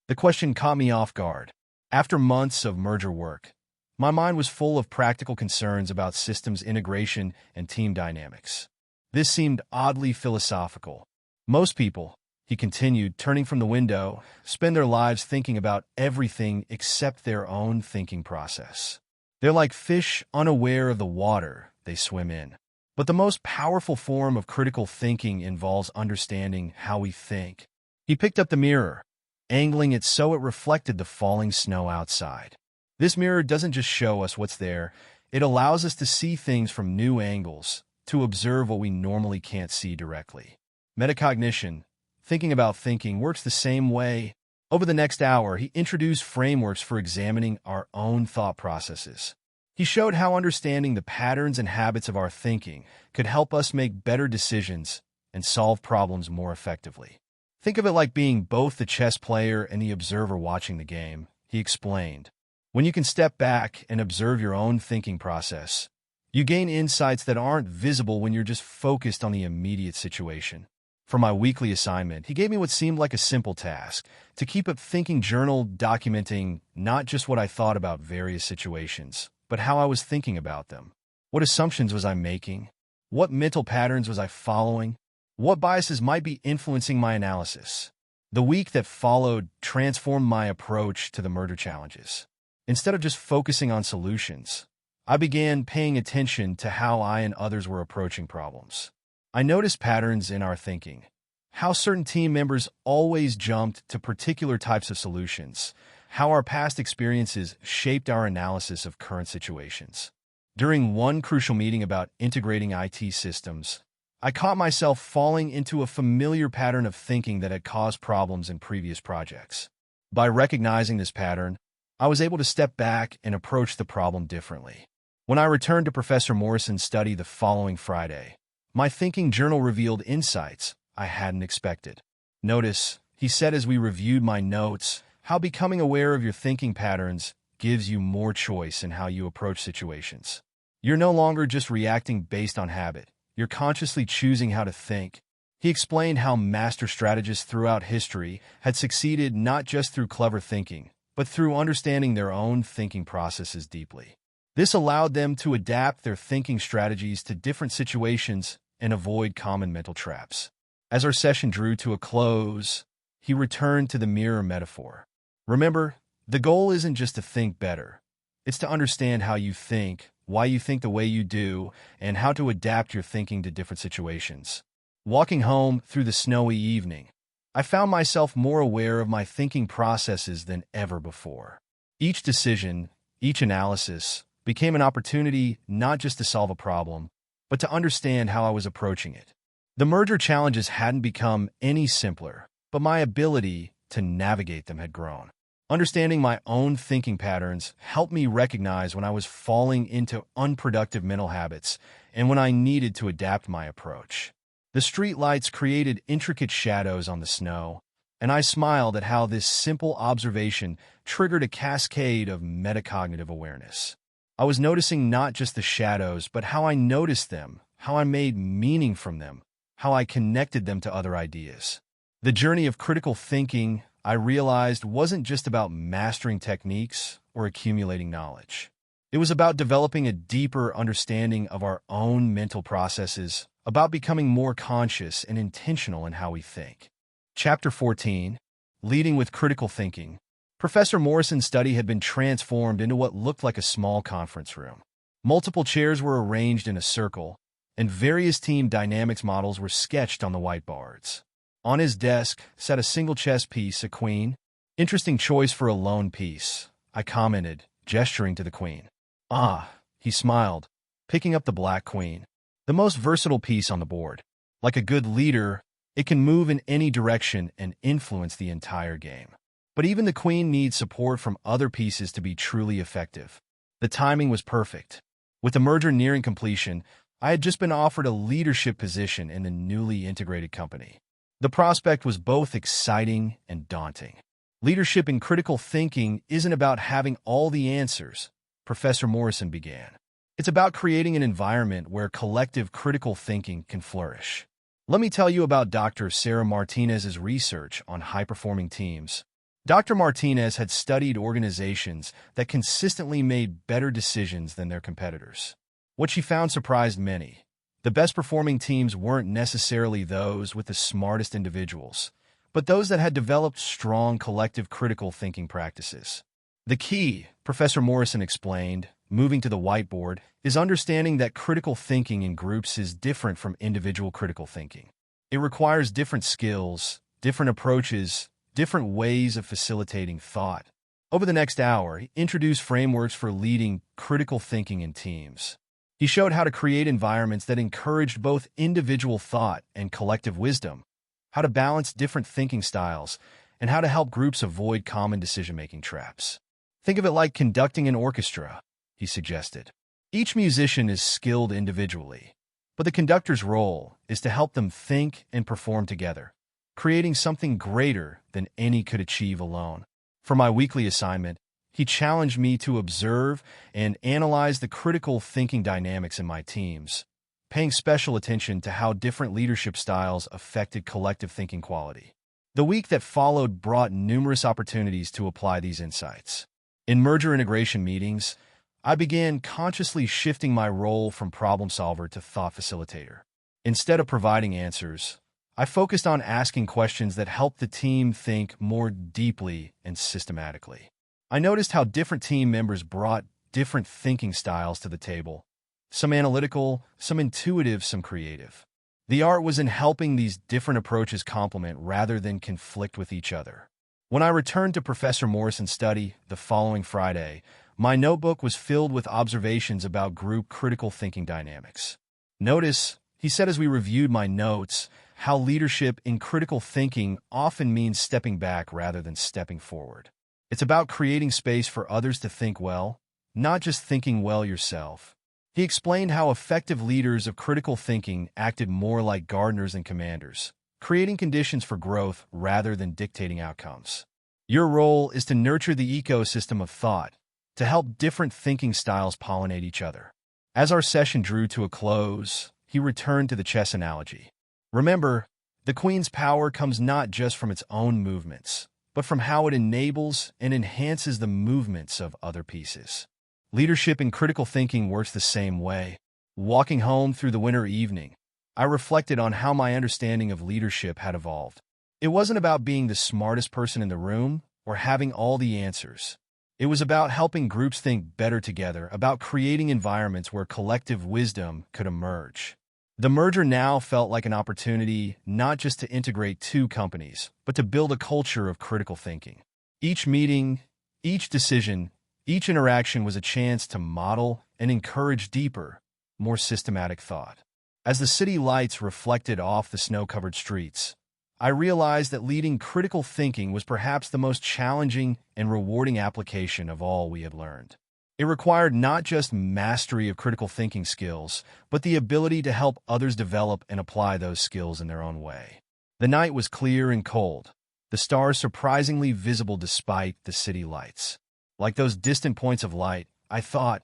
The question caught me off guard. After months of merger work, my mind was full of practical concerns about systems integration and team dynamics. This seemed oddly philosophical. Most people, he continued, turning from the window, spend their lives thinking about everything except their own thinking process. They're like fish unaware of the water they swim in. But the most powerful form of critical thinking involves understanding how we think. He picked up the mirror, angling it so it reflected the falling snow outside. This mirror doesn't just show us what's there, it allows us to see things from new angles, to observe what we normally can't see directly. Metacognition, thinking about thinking, works the same way. Over the next hour, he introduced frameworks for examining our own thought processes. He showed how understanding the patterns and habits of our thinking could help us make better decisions and solve problems more effectively. Think of it like being both the chess player and the observer watching the game, he explained. When you can step back and observe your own thinking process, you gain insights that aren't visible when you're just focused on the immediate situation. For my weekly assignment, he gave me what seemed like a simple task, to keep a thinking journal documenting not just what I thought about various situations, but how I was thinking about them. What assumptions was I making? What mental patterns was I following? What biases might be influencing my analysis? The week that followed transformed my approach to the murder challenges. Instead of just focusing on solutions, I began paying attention to how I and others were approaching problems. I noticed patterns in our thinking, how certain team members always jumped to particular types of solutions, how our past experiences shaped our analysis of current situations. During one crucial meeting about integrating IT systems, I caught myself falling into a familiar pattern of thinking that had caused problems in previous projects. By recognizing this pattern, I was able to step back and approach the problem differently. When I returned to Professor Morrison's study the following Friday, my thinking journal revealed insights I hadn't expected. Notice, he said as we reviewed my notes, how becoming aware of your thinking patterns gives you more choice in how you approach situations. You're no longer just reacting based on habit. You're consciously choosing how to think. He explained how master strategists throughout history had succeeded not just through clever thinking, but through understanding their own thinking processes deeply. This allowed them to adapt their thinking strategies to different situations and avoid common mental traps. As our session drew to a close, he returned to the mirror metaphor. Remember, the goal isn't just to think better. It's to understand how you think, why you think the way you do, and how to adapt your thinking to different situations. Walking home through the snowy evening, I found myself more aware of my thinking processes than ever before. Each decision, each analysis, became an opportunity not just to solve a problem, but to understand how I was approaching it. The merger challenges hadn't become any simpler, but my ability to navigate them had grown. Understanding my own thinking patterns helped me recognize when I was falling into unproductive mental habits and when I needed to adapt my approach. The streetlights created intricate shadows on the snow, and I smiled at how this simple observation triggered a cascade of metacognitive awareness. I was noticing not just the shadows, but how I noticed them, how I made meaning from them, how I connected them to other ideas. The journey of critical thinking, I realized, wasn't just about mastering techniques or accumulating knowledge. It was about developing a deeper understanding of our own mental processes, about becoming more conscious and intentional in how we think. Chapter 14, Leading with Critical Thinking. Professor Morrison's study had been transformed into what looked like a small conference room. Multiple chairs were arranged in a circle, and various team dynamics models were sketched on the whiteboards. On his desk sat a single chess piece, a queen. Interesting choice for a lone piece, I commented, gesturing to the queen. Ah, he smiled, picking up the black queen. The most versatile piece on the board. Like a good leader, it can move in any direction and influence the entire game. But even the queen needs support from other pieces to be truly effective. The timing was perfect. With the merger nearing completion, I had just been offered a leadership position in the newly integrated company. The prospect was both exciting and daunting. Leadership in critical thinking isn't about having all the answers, Professor Morrison began. It's about creating an environment where collective critical thinking can flourish. Let me tell you about Dr. Sarah Martinez's research on high-performing teams. Dr. Martinez had studied organizations that consistently made better decisions than their competitors. What she found surprised many. The best-performing teams weren't necessarily those with the smartest individuals, but those that had developed strong collective critical thinking practices. The key, Professor Morrison explained, moving to the whiteboard, is understanding that critical thinking in groups is different from individual critical thinking. It requires different skills, different approaches, different ways of facilitating thought. Over the next hour, he introduced frameworks for leading critical thinking in teams. He showed how to create environments that encouraged both individual thought and collective wisdom, how to balance different thinking styles, and how to help groups avoid common decision-making traps. Think of it like conducting an orchestra, he suggested. Each musician is skilled individually, but the conductor's role is to help them think and perform together, creating something greater than any could achieve alone. For my weekly assignment, he challenged me to observe and analyze the critical thinking dynamics in my teams, paying special attention to how different leadership styles affected collective thinking quality. The week that followed brought numerous opportunities to apply these insights. In merger integration meetings, I began consciously shifting my role from problem solver to thought facilitator. Instead of providing answers, I focused on asking questions that helped the team think more deeply and systematically. I noticed how different team members brought different thinking styles to the table, some analytical, some intuitive, some creative. The art was in helping these different approaches complement rather than conflict with each other. When I returned to Professor Morrison's study the following Friday, my notebook was filled with observations about group critical thinking dynamics. Notice, he said as we reviewed my notes, how leadership in critical thinking often means stepping back rather than stepping forward. It's about creating space for others to think well, not just thinking well yourself. He explained how effective leaders of critical thinking acted more like gardeners and commanders, creating conditions for growth rather than dictating outcomes. Your role is to nurture the ecosystem of thought, to help different thinking styles pollinate each other. As our session drew to a close, he returned to the chess analogy. Remember, the queen's power comes not just from its own movements, but from how it enables and enhances the movements of other pieces. Leadership in critical thinking works the same way. Walking home through the winter evening, I reflected on how my understanding of leadership had evolved. It wasn't about being the smartest person in the room or having all the answers. It was about helping groups think better together, about creating environments where collective wisdom could emerge. The merger now felt like an opportunity not just to integrate two companies, but to build a culture of critical thinking. Each meeting, each decision, each interaction was a chance to model and encourage deeper, more systematic thought. As the city lights reflected off the snow-covered streets, I realized that leading critical thinking was perhaps the most challenging and rewarding application of all we had learned. It required not just mastery of critical thinking skills, but the ability to help others develop and apply those skills in their own way. The night was clear and cold, the stars surprisingly visible despite the city lights. Like those distant points of light, I thought,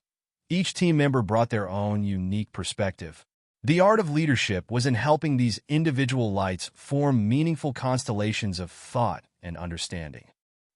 each team member brought their own unique perspective. The art of leadership was in helping these individual lights form meaningful constellations of thought and understanding.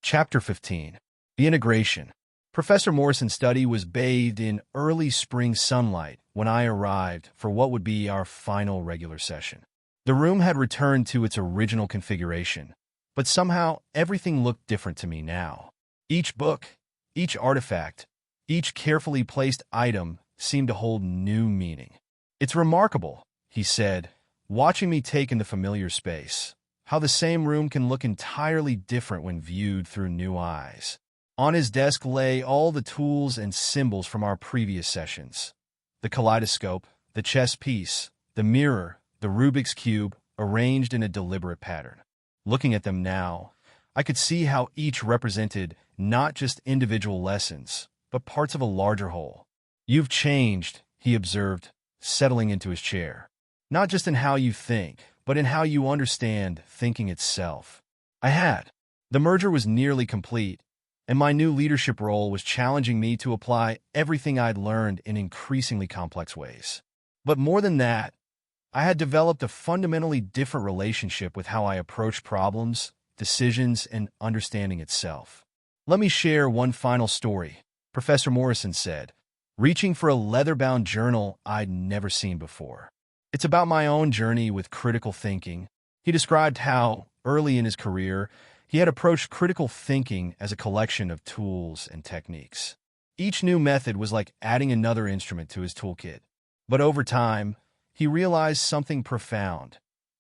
Chapter 15. The Integration. Professor Morrison's study was bathed in early spring sunlight when I arrived for what would be our final regular session. The room had returned to its original configuration, but somehow everything looked different to me now. Each book, each artifact, each carefully placed item seemed to hold new meaning. "It's remarkable," he said, watching me take in the familiar space, "how the same room can look entirely different when viewed through new eyes." On his desk lay all the tools and symbols from our previous sessions. The kaleidoscope, the chess piece, the mirror, the Rubik's Cube, arranged in a deliberate pattern. Looking at them now, I could see how each represented not just individual lessons, but parts of a larger whole. "You've changed," he observed, settling into his chair. "Not just in how you think, but in how you understand thinking itself." I had. The merger was nearly complete, and my new leadership role was challenging me to apply everything I'd learned in increasingly complex ways. But more than that, I had developed a fundamentally different relationship with how I approached problems, decisions, and understanding itself. "Let me share one final story," Professor Morrison said, reaching for a leather-bound journal I'd never seen before. "It's about my own journey with critical thinking." He described how, early in his career, he had approached critical thinking as a collection of tools and techniques. Each new method was like adding another instrument to his toolkit. But over time, he realized something profound.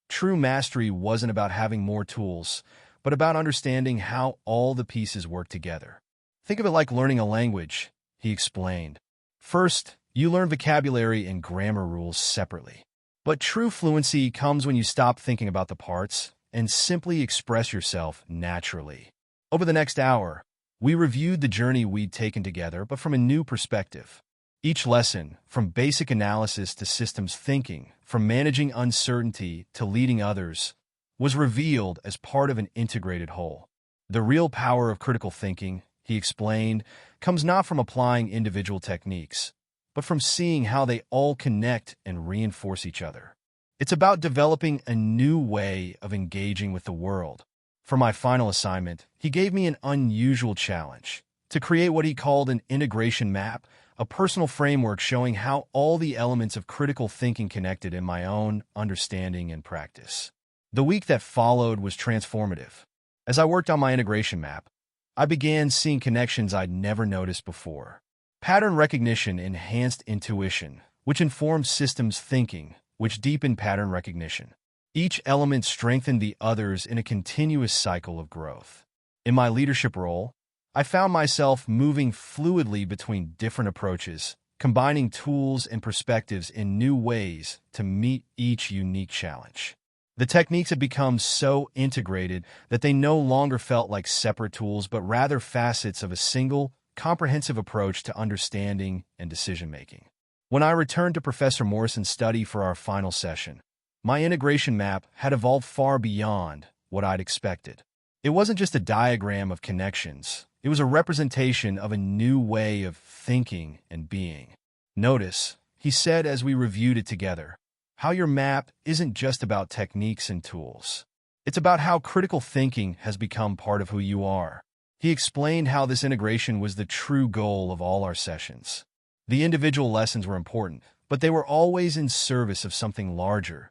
True mastery wasn't about having more tools, but about understanding how all the pieces work together. Think of it like learning a language, he explained. First, you learn vocabulary and grammar rules separately. But true fluency comes when you stop thinking about the parts and simply express yourself naturally. Over the next hour, we reviewed the journey we'd taken together, but from a new perspective. Each lesson, from basic analysis to systems thinking, from managing uncertainty to leading others, was revealed as part of an integrated whole. The real power of critical thinking, he explained, comes not from applying individual techniques, but from seeing how they all connect and reinforce each other. It's about developing a new way of engaging with the world. For my final assignment, he gave me an unusual challenge to create what he called an integration map, a personal framework showing how all the elements of critical thinking connected in my own understanding and practice. The week that followed was transformative. As I worked on my integration map, I began seeing connections I'd never noticed before. Pattern recognition enhanced intuition, which informed systems thinking, which deepened pattern recognition. Each element strengthened the others in a continuous cycle of growth. In my leadership role, I found myself moving fluidly between different approaches, combining tools and perspectives in new ways to meet each unique challenge. The techniques had become so integrated that they no longer felt like separate tools, but rather facets of a single, comprehensive approach to understanding and decision-making. When I returned to Professor Morrison's study for our final session, my integration map had evolved far beyond what I'd expected. It wasn't just a diagram of connections. It was a representation of a new way of thinking and being. Notice, he said as we reviewed it together, how your map isn't just about techniques and tools. It's about how critical thinking has become part of who you are. He explained how this integration was the true goal of all our sessions. The individual lessons were important, but they were always in service of something larger,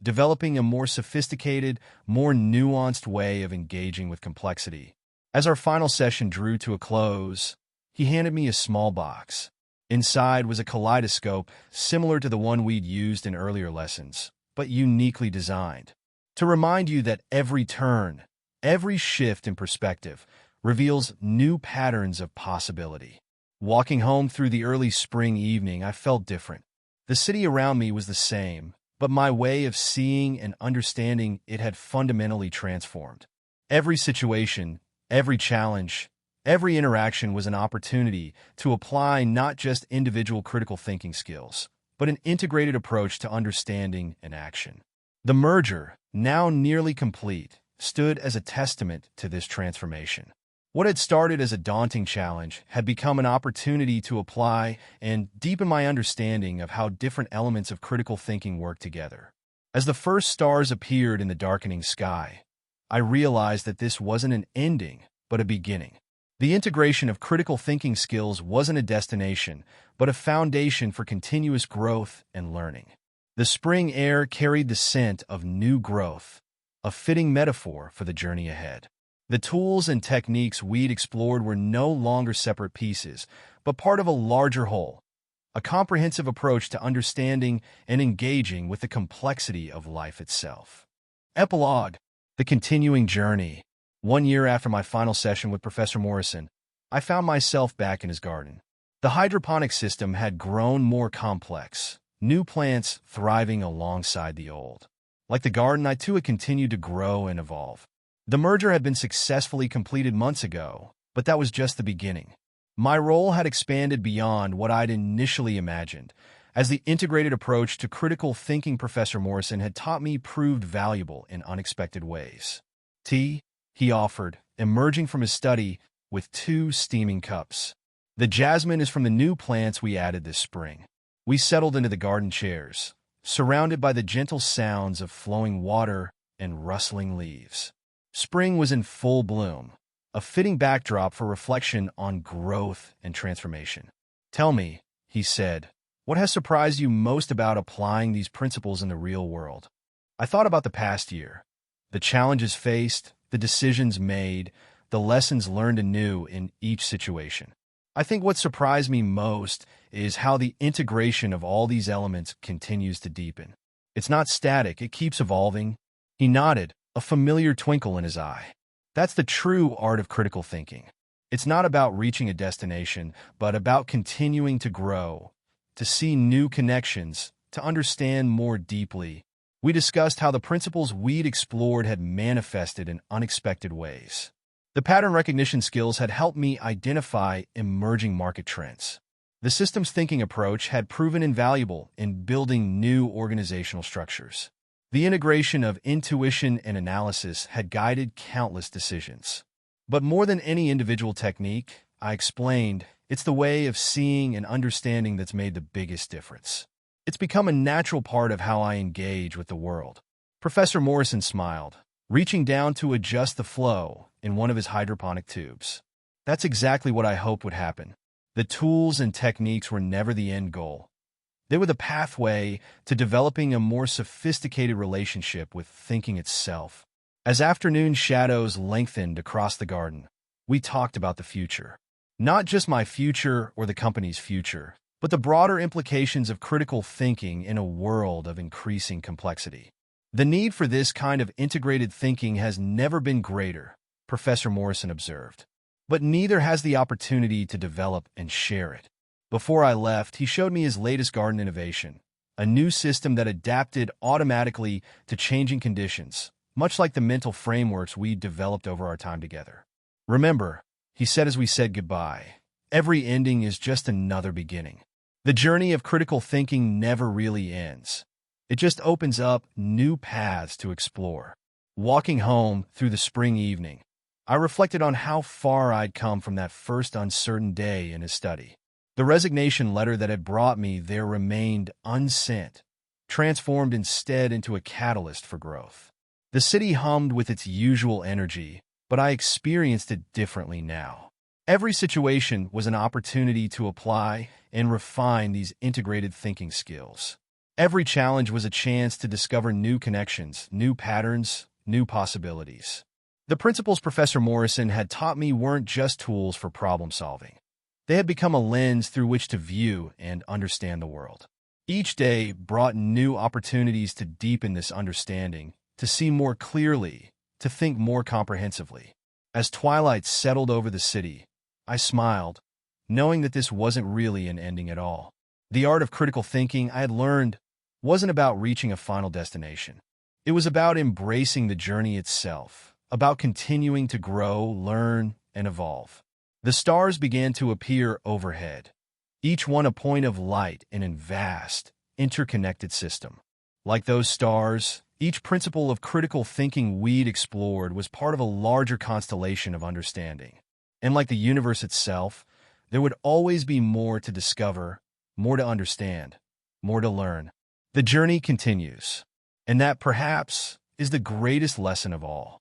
developing a more sophisticated, more nuanced way of engaging with complexity. As our final session drew to a close, he handed me a small box. Inside was a kaleidoscope similar to the one we'd used in earlier lessons, but uniquely designed to remind you that every turn, every shift in perspective reveals new patterns of possibility. Walking home through the early spring evening, I felt different. The city around me was the same, but my way of seeing and understanding it had fundamentally transformed. Every situation, every challenge, every interaction was an opportunity to apply not just individual critical thinking skills, but an integrated approach to understanding and action. The merger, now nearly complete, stood as a testament to this transformation. What had started as a daunting challenge had become an opportunity to apply and deepen my understanding of how different elements of critical thinking work together. As the first stars appeared in the darkening sky, I realized that this wasn't an ending, but a beginning. The integration of critical thinking skills wasn't a destination, but a foundation for continuous growth and learning. The spring air carried the scent of new growth, a fitting metaphor for the journey ahead. The tools and techniques we'd explored were no longer separate pieces, but part of a larger whole, a comprehensive approach to understanding and engaging with the complexity of life itself. Epilogue: the continuing journey. 1 year after my final session with Professor Morrison, I found myself back in his garden. The hydroponic system had grown more complex, new plants thriving alongside the old. Like the garden, I too had continued to grow and evolve. The merger had been successfully completed months ago, but that was just the beginning. My role had expanded beyond what I'd initially imagined, as the integrated approach to critical thinking Professor Morrison had taught me proved valuable in unexpected ways. Tea, he offered, emerging from his study with 2 steaming cups. The jasmine is from the new plants we added this spring. We settled into the garden chairs, surrounded by the gentle sounds of flowing water and rustling leaves. Spring was in full bloom, a fitting backdrop for reflection on growth and transformation. Tell me, he said, what has surprised you most about applying these principles in the real world? I thought about the past year, the challenges faced, the decisions made, the lessons learned anew in each situation. I think what surprised me most is how the integration of all these elements continues to deepen. It's not static, it keeps evolving. He nodded, a familiar twinkle in his eye. That's the true art of critical thinking. It's not about reaching a destination, but about continuing to grow, to see new connections, to understand more deeply. We discussed how the principles we'd explored had manifested in unexpected ways. The pattern recognition skills had helped me identify emerging market trends. The systems thinking approach had proven invaluable in building new organizational structures. The integration of intuition and analysis had guided countless decisions. But more than any individual technique, I explained, it's the way of seeing and understanding that's made the biggest difference. It's become a natural part of how I engage with the world. Professor Morrison smiled, reaching down to adjust the flow in one of his hydroponic tubes. That's exactly what I hoped would happen. The tools and techniques were never the end goal. They were the pathway to developing a more sophisticated relationship with thinking itself. As afternoon shadows lengthened across the garden, we talked about the future. Not just my future or the company's future, but the broader implications of critical thinking in a world of increasing complexity. The need for this kind of integrated thinking has never been greater, Professor Morrison observed. But neither has the opportunity to develop and share it. Before I left, he showed me his latest garden innovation, a new system that adapted automatically to changing conditions, much like the mental frameworks we developed over our time together. Remember, he said as we said goodbye, every ending is just another beginning. The journey of critical thinking never really ends. It just opens up new paths to explore. Walking home through the spring evening, I reflected on how far I'd come from that first uncertain day in his study. The resignation letter that had brought me there remained unsent, transformed instead into a catalyst for growth. The city hummed with its usual energy, but I experienced it differently now. Every situation was an opportunity to apply and refine these integrated thinking skills. Every challenge was a chance to discover new connections, new patterns, new possibilities. The principles Professor Morrison had taught me weren't just tools for problem-solving. They had become a lens through which to view and understand the world. Each day brought new opportunities to deepen this understanding, to see more clearly, to think more comprehensively. As twilight settled over the city, I smiled, knowing that this wasn't really an ending at all. The art of critical thinking I had learned wasn't about reaching a final destination. It was about embracing the journey itself, about continuing to grow, learn, and evolve. The stars began to appear overhead, each one a point of light in a vast, interconnected system. Like those stars, each principle of critical thinking we'd explored was part of a larger constellation of understanding. And like the universe itself, there would always be more to discover, more to understand, more to learn. The journey continues, and that perhaps is the greatest lesson of all.